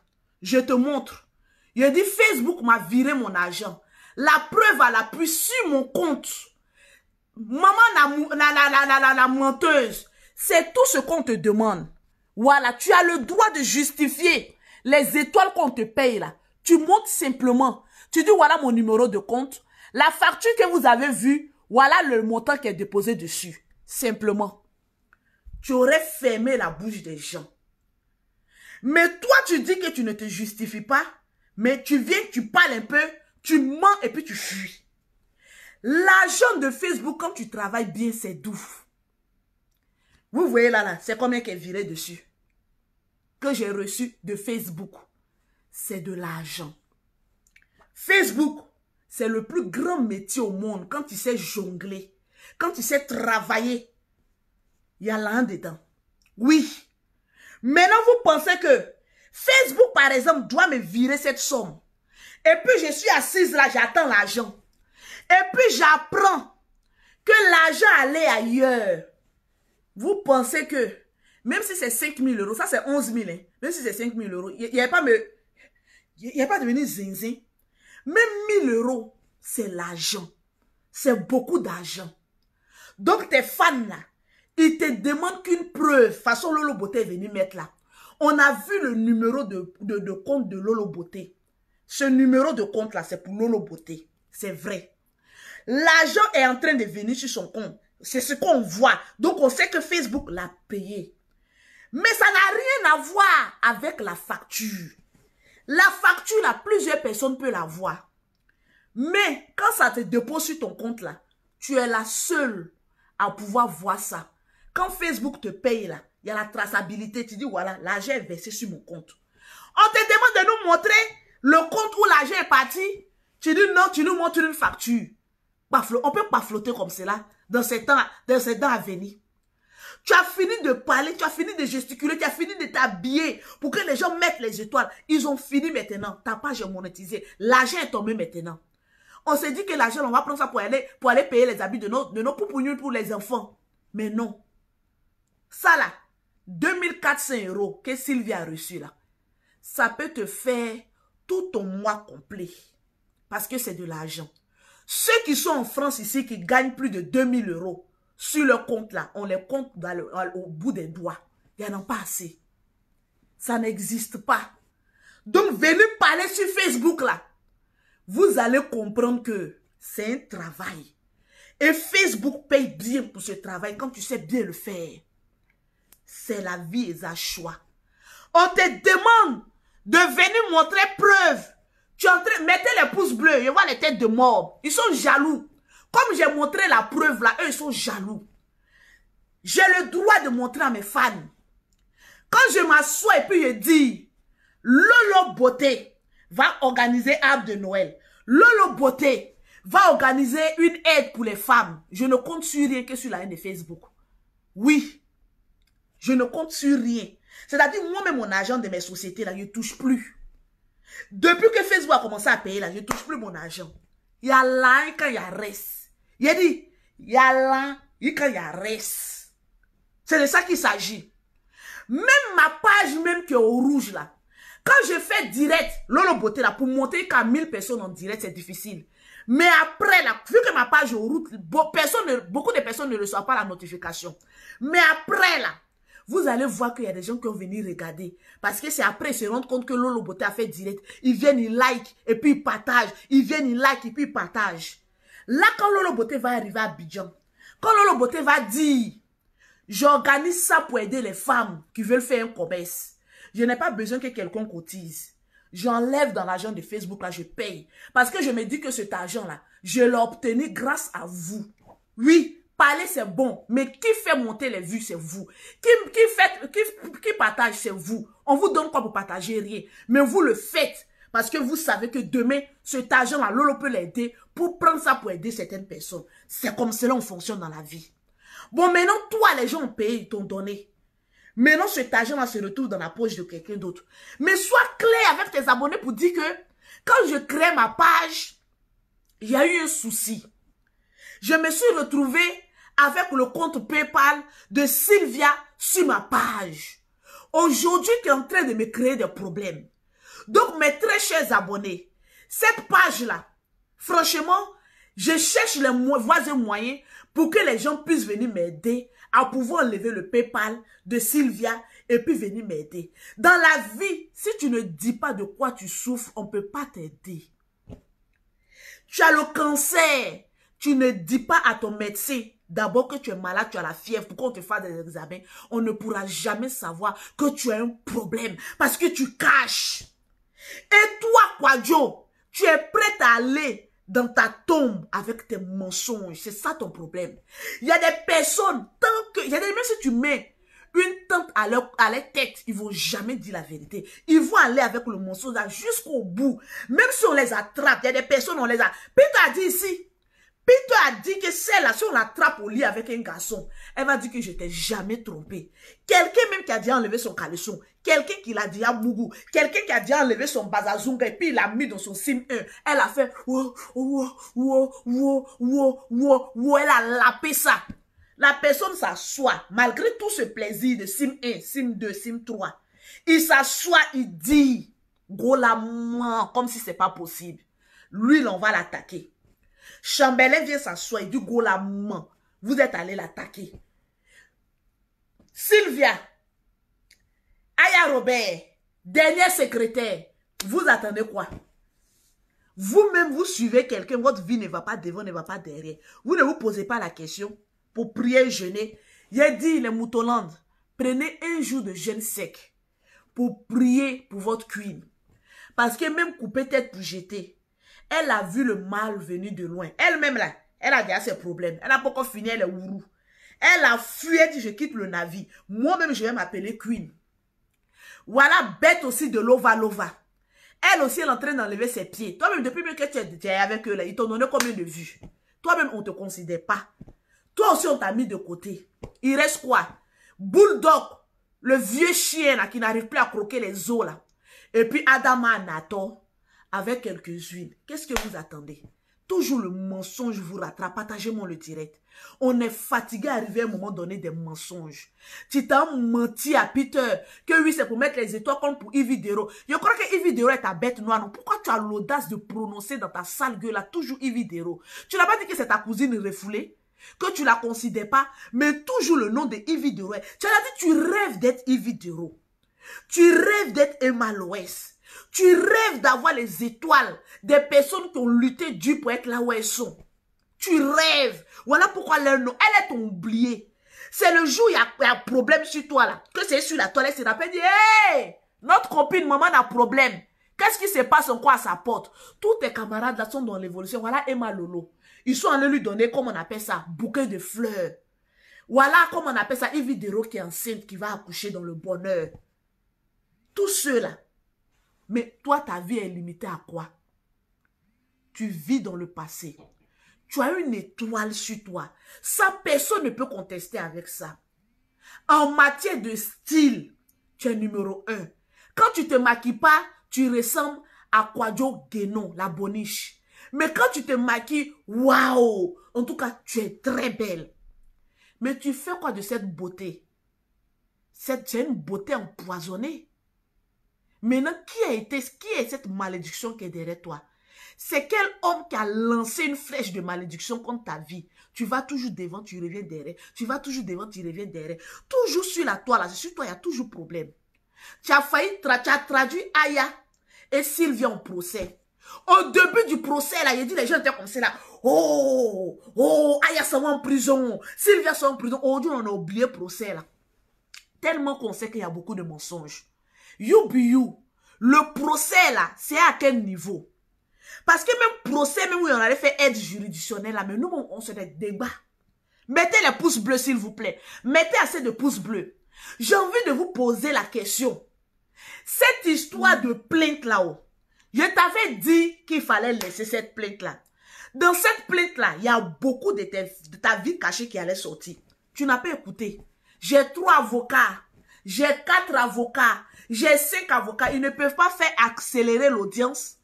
Je te montre. Je dis, Facebook m'a viré mon argent. La preuve à l'appui sur mon compte. Maman, la menteuse, c'est tout ce qu'on te demande. Voilà, tu as le droit de justifier les étoiles qu'on te paye là. Tu montes simplement. Tu dis, voilà mon numéro de compte. La facture que vous avez vue, voilà le montant qui est déposé dessus. Simplement. Tu aurais fermé la bouche des gens. Mais toi, tu dis que tu ne te justifies pas, mais tu viens, tu parles un peu, tu mens et puis tu fuis. L'argent de Facebook, quand tu travailles bien, c'est doux. Vous voyez là, c'est combien qui est viré dessus? Que j'ai reçu de Facebook. C'est de l'argent. Facebook, c'est le plus grand métier au monde. Quand tu sais jongler, quand tu sais travailler, il y a là dedans. Oui. Maintenant, vous pensez que Facebook, par exemple, doit me virer cette somme. Et puis, je suis assise là, j'attends l'argent. Et puis, j'apprends que l'argent allait ailleurs. Vous pensez que, même si c'est 5 000 €, ça c'est 11 000, hein, même si c'est 5 000 €, il n'y a pas devenu zinzin. Même 1 000 €, c'est l'argent. C'est beaucoup d'argent. Donc, tes fans là, ils te demandent qu'une preuve. Façon Lolo Beauté est venu mettre là. On a vu le numéro de compte de Lolo Beauté. Ce numéro de compte là, c'est pour Lolo Beauté. C'est vrai. L'argent est en train de venir sur son compte. C'est ce qu'on voit. Donc, on sait que Facebook l'a payé. Mais ça n'a rien à voir avec la facture. La facture, là, plusieurs personnes peuvent la voir. Mais quand ça te dépose sur ton compte là, tu es la seule à pouvoir voir ça. Quand Facebook te paye là, il y a la traçabilité. Tu dis, voilà, l'argent est versé sur mon compte. On te demande de nous montrer le compte où l'argent est parti. Tu dis non, tu nous montres une facture. On ne peut pas flotter comme cela dans ces temps à venir. Tu as fini de parler, tu as fini de gesticuler, tu as fini de t'habiller pour que les gens mettent les étoiles. Ils ont fini maintenant. Ta page est monétisée. L'argent est tombé maintenant. On s'est dit que l'argent, on va prendre ça pour aller payer les habits de nos poupougnous pour les enfants. Mais non. Ça là, 2400 € que Sylvie a reçu là, ça peut te faire tout ton mois complet. Parce que c'est de l'argent. Ceux qui sont en France ici, qui gagnent plus de 2000 € sur leur compte là, on les compte au bout des doigts. Il n'y en a pas assez. Ça n'existe pas. Donc, venez parler sur Facebook là. Vous allez comprendre que c'est un travail. Et Facebook paye bien pour ce travail quand tu sais bien le faire. C'est la vie et un choix. On te demande de venir montrer preuve. Tu es en train, mettez les pouces bleus, je vois les têtes de mort. Ils sont jaloux. Comme j'ai montré la preuve là, eux ils sont jaloux. J'ai le droit de montrer à mes fans. Quand je m'assois et puis je dis, Lolo Beauté va organiser arbre de Noël. Lolo Beauté va organiser une aide pour les femmes. Je ne compte sur rien que sur la haine de Facebook. Oui. Je ne compte sur rien. C'est-à-dire, moi-même, mon argent de mes sociétés, là, je ne touche plus. Depuis que Facebook a commencé à payer, là, je ne touche plus mon argent. Il y a là quand il y a reste. Il a dit, il y a là Quand il y a reste. C'est de ça qu'il s'agit. Même ma page même qui est au rouge là. Quand je fais direct, Lolo Beauté là, pour monter qu'à 1000 personnes en direct, c'est difficile. Mais après là, vu que ma page est au rouge, beaucoup de personnes ne reçoivent pas la notification. Mais après là, vous allez voir qu'il y a des gens qui vont venir regarder. Parce que c'est après, ils se rendent compte que Lolo Beauté a fait direct. Ils viennent, ils like, et puis ils partagent. Ils viennent, ils like, et puis ils partagent. Là, quand Lolo Beauté va arriver à Abidjan, quand Lolo Beauté va dire, j'organise ça pour aider les femmes qui veulent faire un commerce. Je n'ai pas besoin que quelqu'un cotise. J'enlève dans l'argent de Facebook, là, je paye. Parce que je me dis que cet argent-là, je l'ai obtenu grâce à vous. Oui, parler, c'est bon. Mais qui fait monter les vues, c'est vous. Qui partage, c'est vous. On vous donne quoi pour partager? Rien. Mais vous le faites. Parce que vous savez que demain, cet argent-là, Lolo peut l'aider pour prendre ça pour aider certaines personnes. C'est comme cela on fonctionne dans la vie. Bon, maintenant, toi, les gens ont payé, ils t'ont donné. Maintenant, cet argent-là se retrouve dans la poche de quelqu'un d'autre. Mais sois clair avec tes abonnés pour dire que quand je crée ma page, il y a eu un souci. Je me suis retrouvée avec le compte PayPal de Sylvia sur ma page. Aujourd'hui, tu es en train de me créer des problèmes. Donc, mes très chers abonnés, cette page-là, franchement, je cherche les voies et moyens pour que les gens puissent venir m'aider à pouvoir enlever le PayPal de Sylvia et puis venir m'aider. Dans la vie, si tu ne dis pas de quoi tu souffres, on ne peut pas t'aider. Tu as le cancer, tu ne dis pas à ton médecin d'abord que tu es malade, tu as la fièvre, pour qu'on te fasse des examens, on ne pourra jamais savoir que tu as un problème parce que tu caches. Et toi, Kwadjo, tu es prête à aller dans ta tombe avec tes mensonges. C'est ça ton problème. Il y a des personnes, même si tu mets une tente à leur tête, ils ne vont jamais dire la vérité. Ils vont aller avec le mensonge jusqu'au bout. Même si on les attrape, il y a des personnes, on les a... Peter a dit ici, Peter a dit que celle-là, si on l'attrape au lit avec un garçon, elle va dire que je t'ai jamais trompé. Quelqu'un même qui a déjà enlevé son caleçon, quelqu'un qui l'a dit à Mougou, quelqu'un qui a déjà enlevé son bazazunga et puis il l'a mis dans son sim 1, elle a fait elle a lapé ça. La personne s'assoit, malgré tout ce plaisir de sim 1, sim 2, sim 3. Il s'assoit, il dit, gros la comme si c'est pas possible. Lui, on va l'attaquer. Chambellan vient s'asseoir, il dit go la main. Vous êtes allé l'attaquer. Sylvia, Aya Robert, dernier secrétaire, vous attendez quoi? Vous-même, vous suivez quelqu'un, votre vie ne va pas devant, ne va pas derrière. Vous ne vous posez pas la question pour prier, jeûner. J'ai dit, les Moutolandes, prenez un jour de jeûne sec pour prier pour votre queen. Parce que même couper tête pour jeter, elle a vu le mal venir de loin. Elle-même, là, elle a déjà ses problèmes. Elle n'a pas encore fini, elle est ourou. Elle a fui, elle dit, je quitte le navire. Moi-même, je vais m'appeler Queen. Voilà, bête aussi de Lova. Elle aussi, elle est en train d'enlever ses pieds. Toi-même, depuis que tu es avec eux, là, ils t'ont donné combien de vues? Toi-même, on ne te considère pas. Toi aussi, on t'a mis de côté. Il reste quoi? Bulldog, le vieux chien, là, qui n'arrive plus à croquer les os, là. Et puis, Adama Nato. Avec quelques huiles. Qu'est-ce que vous attendez? Toujours le mensonge vous rattrape. Partagez-moi le direct. On est fatigué à arriver à un moment donné des mensonges. Tu t'as menti à Peter que oui, c'est pour mettre les étoiles comme pour Ividero. Je crois que Ividero est ta bête noire. Non? Pourquoi tu as l'audace de prononcer dans ta sale gueule là toujours Ividero? Tu n'as pas dit que c'est ta cousine refoulée? Que tu la considères pas? Mais toujours le nom de Ividero. Tu as dit tu rêves d'être Ividero. Tu rêves d'être Emma Loès. Tu rêves d'avoir les étoiles des personnes qui ont lutté dur pour être là où elles sont. Tu rêves. Voilà pourquoi leur nom, elle est oubliée. C'est le jour où il y a un problème sur toi là. Que c'est sur la toilette, c'est rappelle, dit, hey, notre copine, maman a un problème. Qu'est-ce qui se passe encore à sa porte? Tous tes camarades là sont dans l'évolution. Voilà Emma Lolo. Ils sont allés lui donner, comme on appelle ça, bouquet de fleurs. Voilà, comme on appelle ça, Ividero qui est enceinte, qui va accoucher dans le bonheur. Tous ceux-là. Mais toi, ta vie est limitée à quoi? Tu vis dans le passé. Tu as une étoile sur toi. Ça, personne ne peut contester avec ça. En matière de style, tu es numéro 1. Quand tu ne te maquilles pas, tu ressembles à Kwadjo Guénon, la boniche. Mais quand tu te maquilles, waouh! En tout cas, tu es très belle. Mais tu fais quoi de cette beauté? C'est une beauté empoisonnée. Maintenant, qui est cette malédiction qui est derrière toi? C'est quel homme qui a lancé une flèche de malédiction contre ta vie? Tu vas toujours devant, tu reviens derrière. Tu vas toujours devant, tu reviens derrière. Toujours sur la toile, là, sur toi, il y a toujours problème. Tu as failli, tu as traduit Aya et Sylvia en procès. Au début du procès, là, il dit les gens étaient comme ça, là. Oh, Aya sera en prison. Sylvia sera en prison. Aujourd'hui, on a oublié le procès, là. Tellement qu'on sait qu'il y a beaucoup de mensonges. You be you. Le procès, là, c'est à quel niveau? Parce que même procès, même où on allait faire aide juridictionnelle, là, mais nous, on se débat. Mettez les pouces bleus, s'il vous plaît. Mettez assez de pouces bleus. J'ai envie de vous poser la question. Cette histoire de plainte là-haut, je t'avais dit qu'il fallait laisser cette plainte-là. Dans cette plainte-là, il y a beaucoup de ta vie cachée qui allait sortir. Tu n'as pas écouté. J'ai 3 avocats. J'ai 4 avocats. J'ai 5 avocats. Ils ne peuvent pas faire accélérer l'audience.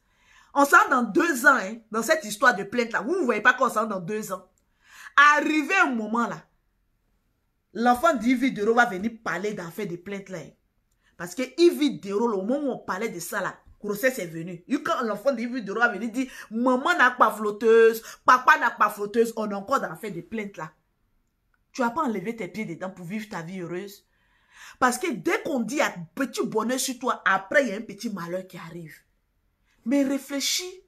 On sort dans 2 ans, hein, dans cette histoire de plainte-là. Vous ne voyez pas qu'on sort dans 2 ans. Arrivé un moment là, l'enfant d'Yves Dero va venir parler d'affaires de plainte-là. Hein. Parce que Yves Dero, au moment où on parlait de ça là, grossesse est venue. Et quand l'enfant d'Yves Dero va venir dire, maman n'a pas flotteuse, papa n'a pas flotteuse, on est encore dans l'affaire de plainte là. Tu n'as pas enlevé tes pieds dedans pour vivre ta vie heureuse. Parce que dès qu'on dit un petit bonheur sur toi, après il y a un petit malheur qui arrive. Mais réfléchis.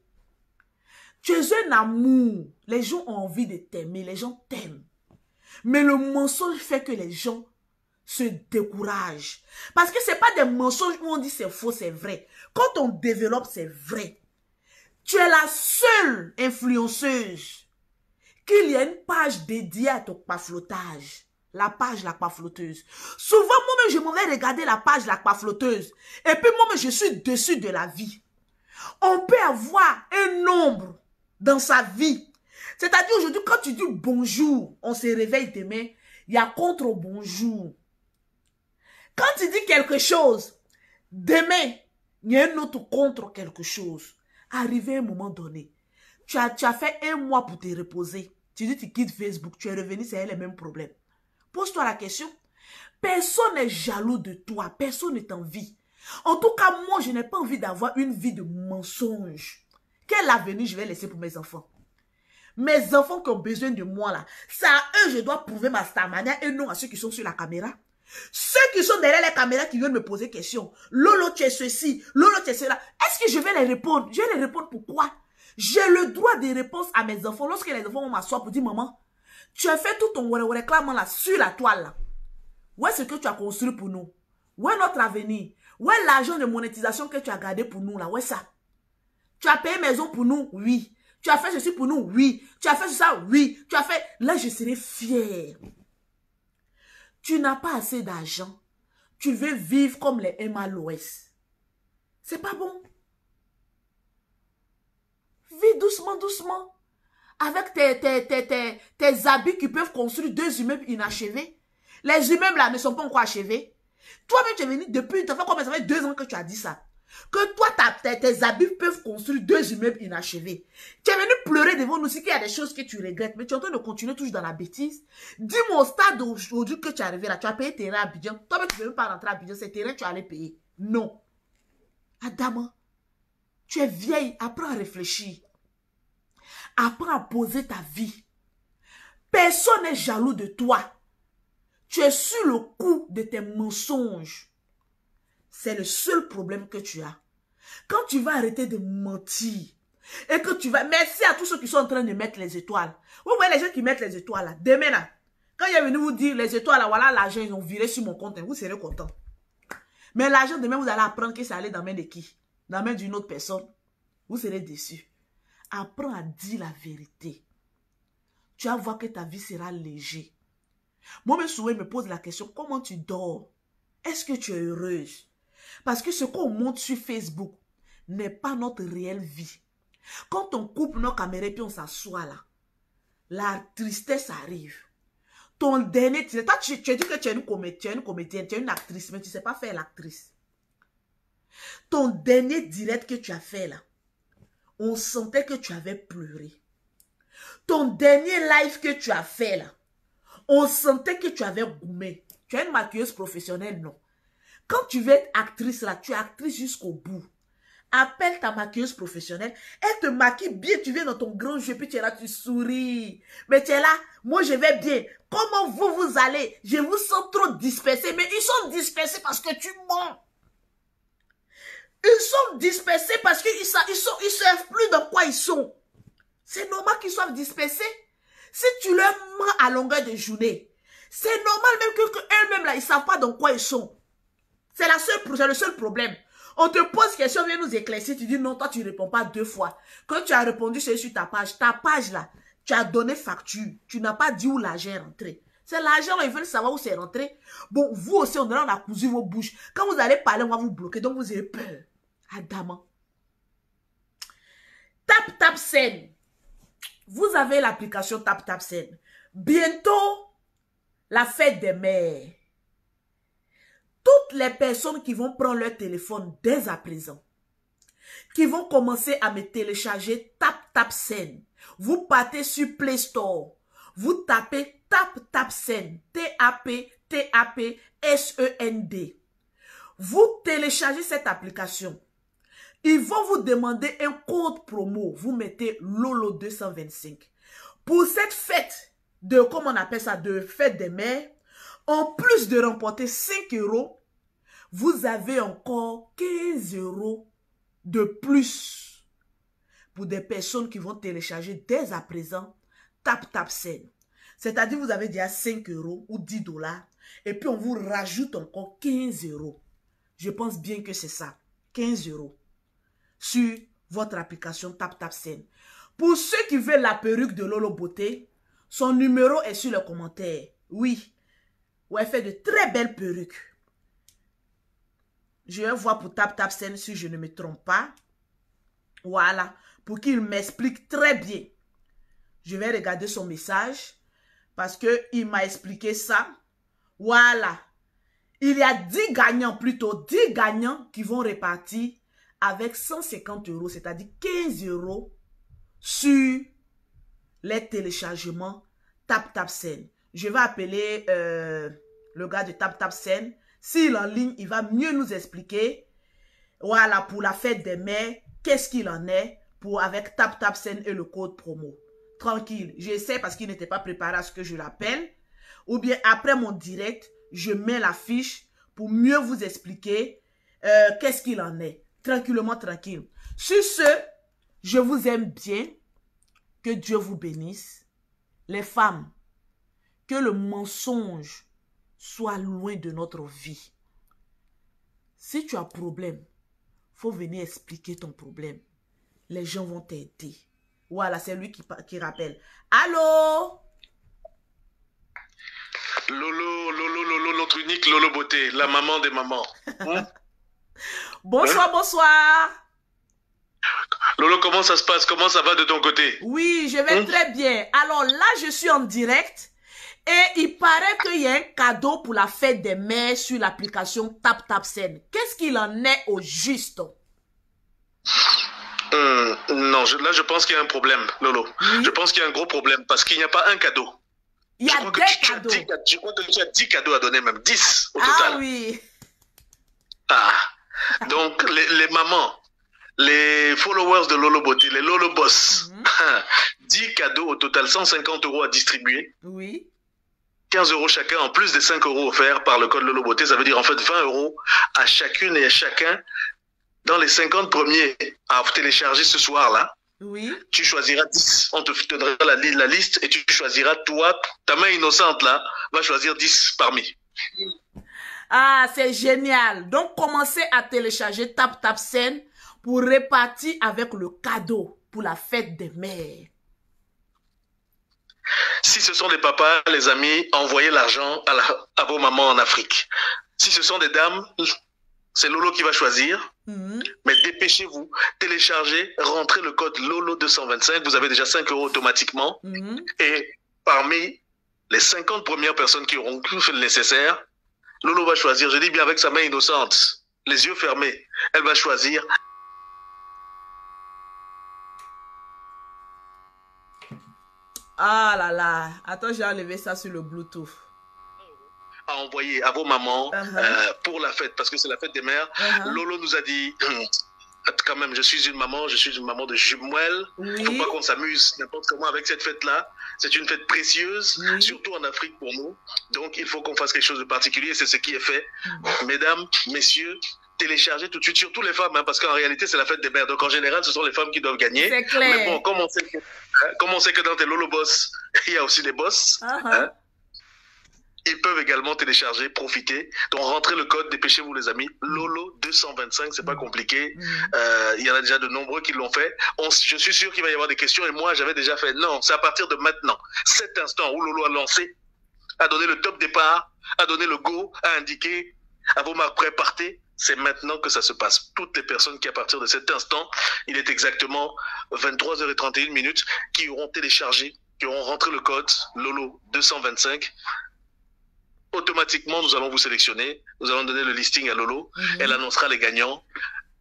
Tu es un amour. Les gens ont envie de t'aimer. Les gens t'aiment. Mais le mensonge fait que les gens se découragent. Parce que ce n'est pas des mensonges où on dit c'est faux, c'est vrai. Quand on développe, c'est vrai. Tu es la seule influenceuse qu'il y a une page dédiée à ton paflotage. La page la pafloteuse. Souvent, moi-même, je m'en vais regarder la page la pafloteuse. Et puis moi-même, je suis dessus de la vie. On peut avoir un nombre dans sa vie. C'est-à-dire aujourd'hui, quand tu dis bonjour, on se réveille demain, il y a contre bonjour. Quand tu dis quelque chose, demain, il y a un autre contre quelque chose. Arrivé à un moment donné, tu as fait 1 mois pour te reposer. Tu dis tu quittes Facebook, tu es revenu, c'est les mêmes problèmes. Pose-toi la question. Personne n'est jaloux de toi, personne n'est envie. En tout cas, moi, je n'ai pas envie d'avoir une vie de mensonge. Quel avenir je vais laisser pour mes enfants? Mes enfants qui ont besoin de moi, là, c'est à eux je dois prouver ma starmania et non à ceux qui sont sur la caméra. Ceux qui sont derrière les caméras qui viennent me poser question. Lolo, tu es ceci. Lolo, tu es cela. Est-ce que je vais les répondre? Je vais les répondre pourquoi? J'ai le droit de réponse à mes enfants. Lorsque les enfants vont m'asseoir pour dire, maman, tu as fait tout ton réclamement là, sur la toile là. Où est-ce que tu as construit pour nous? Où est notre avenir? Où est l'argent de monétisation que tu as gardé pour nous là? Où est ça? Tu as payé maison pour nous? Oui. Tu as fait ceci pour nous? Oui. Tu as fait ça? Oui. Tu as fait... Là, je serai fière. Tu n'as pas assez d'argent. Tu veux vivre comme les MLOS. C'est pas bon. Vis doucement, doucement. Avec tes habits qui peuvent construire 2 immeubles inachevés. Les immeubles là ne sont pas encore achevés. Toi-même, tu es venu depuis, ça fait combien? Ça fait 2 ans que tu as dit ça. Que toi, tes habits peuvent construire 2 immeubles inachevés. Tu es venu pleurer devant nous, si qu'il y a des choses que tu regrettes, mais tu es en train de continuer toujours dans la bêtise. Dis-moi au stade aujourd'hui que tu es arrivé là, tu as payé terrain à Abidjan. Toi-même, tu ne veux même pas rentrer à Abidjan, c'est terrain que tu allais payer. Non. Adama, tu es vieille, apprends à réfléchir. Apprends à poser ta vie. Personne n'est jaloux de toi. Tu es sur le coup de tes mensonges. C'est le seul problème que tu as. Quand tu vas arrêter de mentir et que tu vas... Merci à tous ceux qui sont en train de mettre les étoiles. Vous voyez les gens qui mettent les étoiles là. Demain là, quand il est venu vous dire les étoiles là, voilà l'argent, ils ont viré sur mon compte, vous serez content. Mais l'argent demain, vous allez apprendre que ça allait dans la main de qui? Dans la main d'une autre personne. Vous serez déçus. Apprends à dire la vérité. Tu vas voir que ta vie sera légère. Moi, mes souhaits me pose la question, comment tu dors? Est-ce que tu es heureuse? Parce que ce qu'on montre sur Facebook n'est pas notre réelle vie. Quand on coupe nos caméras et puis on s'assoit là, la tristesse arrive. Ton dernier... Toi, tu dis que tu es une comédienne, tu es une actrice, mais tu ne sais pas faire l'actrice. Ton dernier direct que tu as fait là, on sentait que tu avais pleuré. Ton dernier live que tu as fait là, On sentait que tu avais goumé. Tu es une maquilleuse professionnelle, non? Quand tu veux être actrice, là, tu es actrice jusqu'au bout. Appelle ta maquilleuse professionnelle. Elle te maquille bien. Tu viens dans ton grand jeu, puis tu es là, tu souris. Mais tu es là, moi je vais bien. Comment vous allez? Je vous sens trop dispersés. Mais ils sont dispersés parce que tu mens. Ils sont dispersés parce qu'ils ne savent plus dans quoi ils sont. C'est normal qu'ils soient dispersés. Si tu leur mens à longueur de journée, c'est normal même qu'eux-mêmes, là, ils ne savent pas dans quoi ils sont. C'est le seul problème. On te pose question, viens nous éclaircir, tu dis non, toi tu ne réponds pas 2 fois. Quand tu as répondu, c'est sur ta page là, tu as donné facture. Tu n'as pas dit où l'argent est rentré. C'est l'argent là, ils veulent savoir où c'est rentré. Bon, vous aussi, on a cousu vos bouches. Quand vous allez parler, on va vous bloquer, donc vous avez peur. Adamant. TapTapSend. Vous avez l'application TapTapSend. Bientôt, la fête des mères. Toutes les personnes qui vont prendre leur téléphone dès à présent, qui vont commencer à me télécharger TapTapSend. Vous partez sur Play Store. Vous tapez TapTapSend. T-A-P-T-A-P-S-E-N-D. Vous téléchargez cette application. Ils vont vous demander un code promo. Vous mettez Lolo 225. Pour cette fête de, comment on appelle ça, de fête des mères, en plus de remporter 5 €, vous avez encore 15 € de plus pour des personnes qui vont télécharger dès à présent TapTapSend. C'est-à-dire vous avez déjà 5 € ou 10 $ et puis on vous rajoute encore 15 €. Je pense bien que c'est ça, 15 € sur votre application TapTapSend. Pour ceux qui veulent la perruque de Lolo Beauté, son numéro est sur le commentaire. Oui, où elle fait de très belles perruques. Je vais voir pour TapTapSend si je ne me trompe pas. Voilà, pour qu'il m'explique très bien. Je vais regarder son message parce qu'il m'a expliqué ça. Voilà. Il y a 10 gagnants, plutôt 10 gagnants qui vont répartir avec 150 €, c'est-à-dire 15 € sur les téléchargements TapTapSend. Je vais appeler le gars de TapTapSend. S'il est en ligne, il va mieux nous expliquer. Voilà, pour la fête des mères, qu'est-ce qu'il en est pour avec TapTapSend et le code promo. Tranquille, j'essaie parce qu'il n'était pas préparé à ce que je l'appelle. Ou bien après mon direct, je mets la fiche pour mieux vous expliquer qu'est-ce qu'il en est. Tranquillement, tranquille. Sur ce, je vous aime bien. Que Dieu vous bénisse. Les femmes, que le mensonge soit loin de notre vie. Si tu as un problème, faut venir expliquer ton problème. Les gens vont t'aider. Voilà, c'est lui qui rappelle. Allô? Lolo, notre unique Lolo Beauté, la maman des mamans. Bonsoir, bonsoir. Lolo, comment ça se passe? Comment ça va de ton côté? Oui, je vais très bien. Alors là, je suis en direct et il paraît qu'il y a un cadeau pour la fête des mères sur l'application TapTapSend. Qu'est-ce qu'il en est au juste? Non, là, je pense qu'il y a un problème, Lolo. Oui? Je pense qu'il y a un gros problème parce qu'il n'y a pas un cadeau. Il y a des cadeaux. Je crois que tu as 10 cadeaux à donner, même 10 au total. Ah oui. Ah, donc les mamans, les followers de Lolo Beauté, les Lolo Boss, 10 cadeaux au total, 150 € à distribuer. Oui. 15 € chacun, en plus des 5 € offerts par le code Lolo Beauté, ça veut dire en fait 20 € à chacune et à chacun. Dans les 50 premiers à télécharger ce soir-là, oui. Tu choisiras 10. On te donnera la liste et tu choisiras toi, ta main innocente là, va choisir 10 parmi. Ah, c'est génial. Donc, commencez à télécharger TapTapSend pour répartir avec le cadeau pour la fête des mères. Si ce sont des papas, les amis, envoyez l'argent à vos mamans en Afrique. Si ce sont des dames, c'est Lolo qui va choisir. Mais dépêchez-vous, téléchargez, rentrez le code Lolo225, vous avez déjà 5 € automatiquement. Et parmi les 50 premières personnes qui auront fait le nécessaire, Lolo va choisir, je dis bien avec sa main innocente, les yeux fermés, elle va choisir. Ah là là. Attends, j'ai enlevé ça sur le Bluetooth. À envoyer à vos mamans pour la fête, parce que c'est la fête des mères. Lolo nous a dit, quand même, je suis une maman de jumelles. Il ne faut pas qu'on s'amuse n'importe comment avec cette fête-là. C'est une fête précieuse, surtout en Afrique pour nous. Donc, il faut qu'on fasse quelque chose de particulier. C'est ce qui est fait. Mesdames, messieurs, téléchargez tout de suite, surtout les femmes, hein, parce qu'en réalité, c'est la fête des mères. Donc, en général, ce sont les femmes qui doivent gagner. C'est clair. Mais bon, comme on sait que dans tes Lolo Boss, il y a aussi des boss, hein, ils peuvent également télécharger, profiter. Donc, rentrez le code, dépêchez-vous les amis. Lolo 225, c'est pas compliqué. Il y en a déjà de nombreux qui l'ont fait. Je suis sûr qu'il va y avoir des questions et moi, j'avais déjà fait. Non, c'est à partir de maintenant. Cet instant où Lolo a lancé, a donné le top départ, a donné le go, a indiqué à vos marques prêts, partez. C'est maintenant que ça se passe. Toutes les personnes qui, à partir de cet instant, il est exactement 23h31, qui auront téléchargé, qui auront rentré le code Lolo 225, automatiquement, nous allons vous sélectionner. Nous allons donner le listing à Lolo. Elle annoncera les gagnants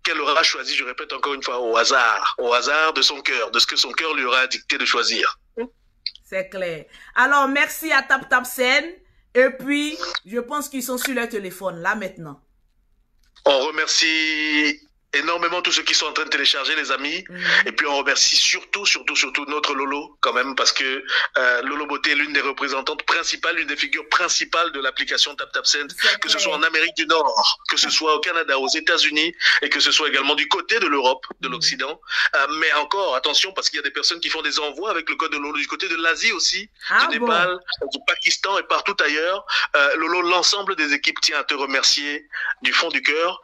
qu'elle aura choisi, je répète encore une fois, au hasard de son cœur, de ce que son cœur lui aura dicté de choisir. C'est clair. Alors, merci à TapTapSend. Et puis, je pense qu'ils sont sur leur téléphone, là, maintenant. On remercie énormément tous ceux qui sont en train de télécharger, les amis. Et puis, on remercie surtout notre Lolo, quand même, parce que Lolo Beauté est l'une des représentantes principales, l'une des figures principales de l'application TapTapSend, que ce soit en Amérique du Nord, que ce soit au Canada, aux États-Unis, et que ce soit également du côté de l'Europe, de l'Occident. Mais encore, attention, parce qu'il y a des personnes qui font des envois avec le code de Lolo du côté de l'Asie aussi, du Népal, du Pakistan et partout ailleurs. Lolo, l'ensemble des équipes tient à te remercier du fond du cœur.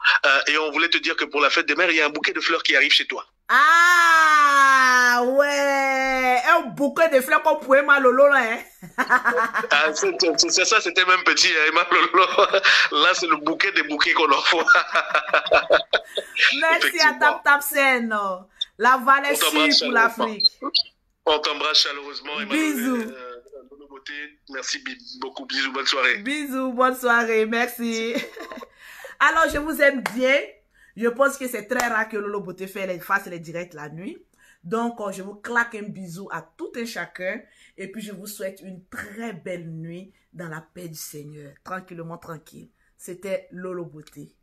Et on voulait te dire que pour la fête des mères, il y a un bouquet de fleurs qui arrive chez toi. Ah ouais, un bouquet de fleurs qu'on pouvait mal Lolo là. Hein? C'est ça, c'était même petit, hein, Lolo. Là, c'est le bouquet des bouquets qu'on envoie. Merci à TapTapSend. La valeur sûre pour l'Afrique. On t'embrasse chaleureusement. Bisous. Lolo Beauté, merci beaucoup. Bisous, bonne soirée. Bisous, bonne soirée. Merci. Alors, je vous aime bien. Je pense que c'est très rare que Lolo Beauté fasse les directs la nuit. Donc, je vous claque un bisou à tout et chacun. Et puis, je vous souhaite une très belle nuit dans la paix du Seigneur. Tranquillement, tranquille. C'était Lolo Beauté.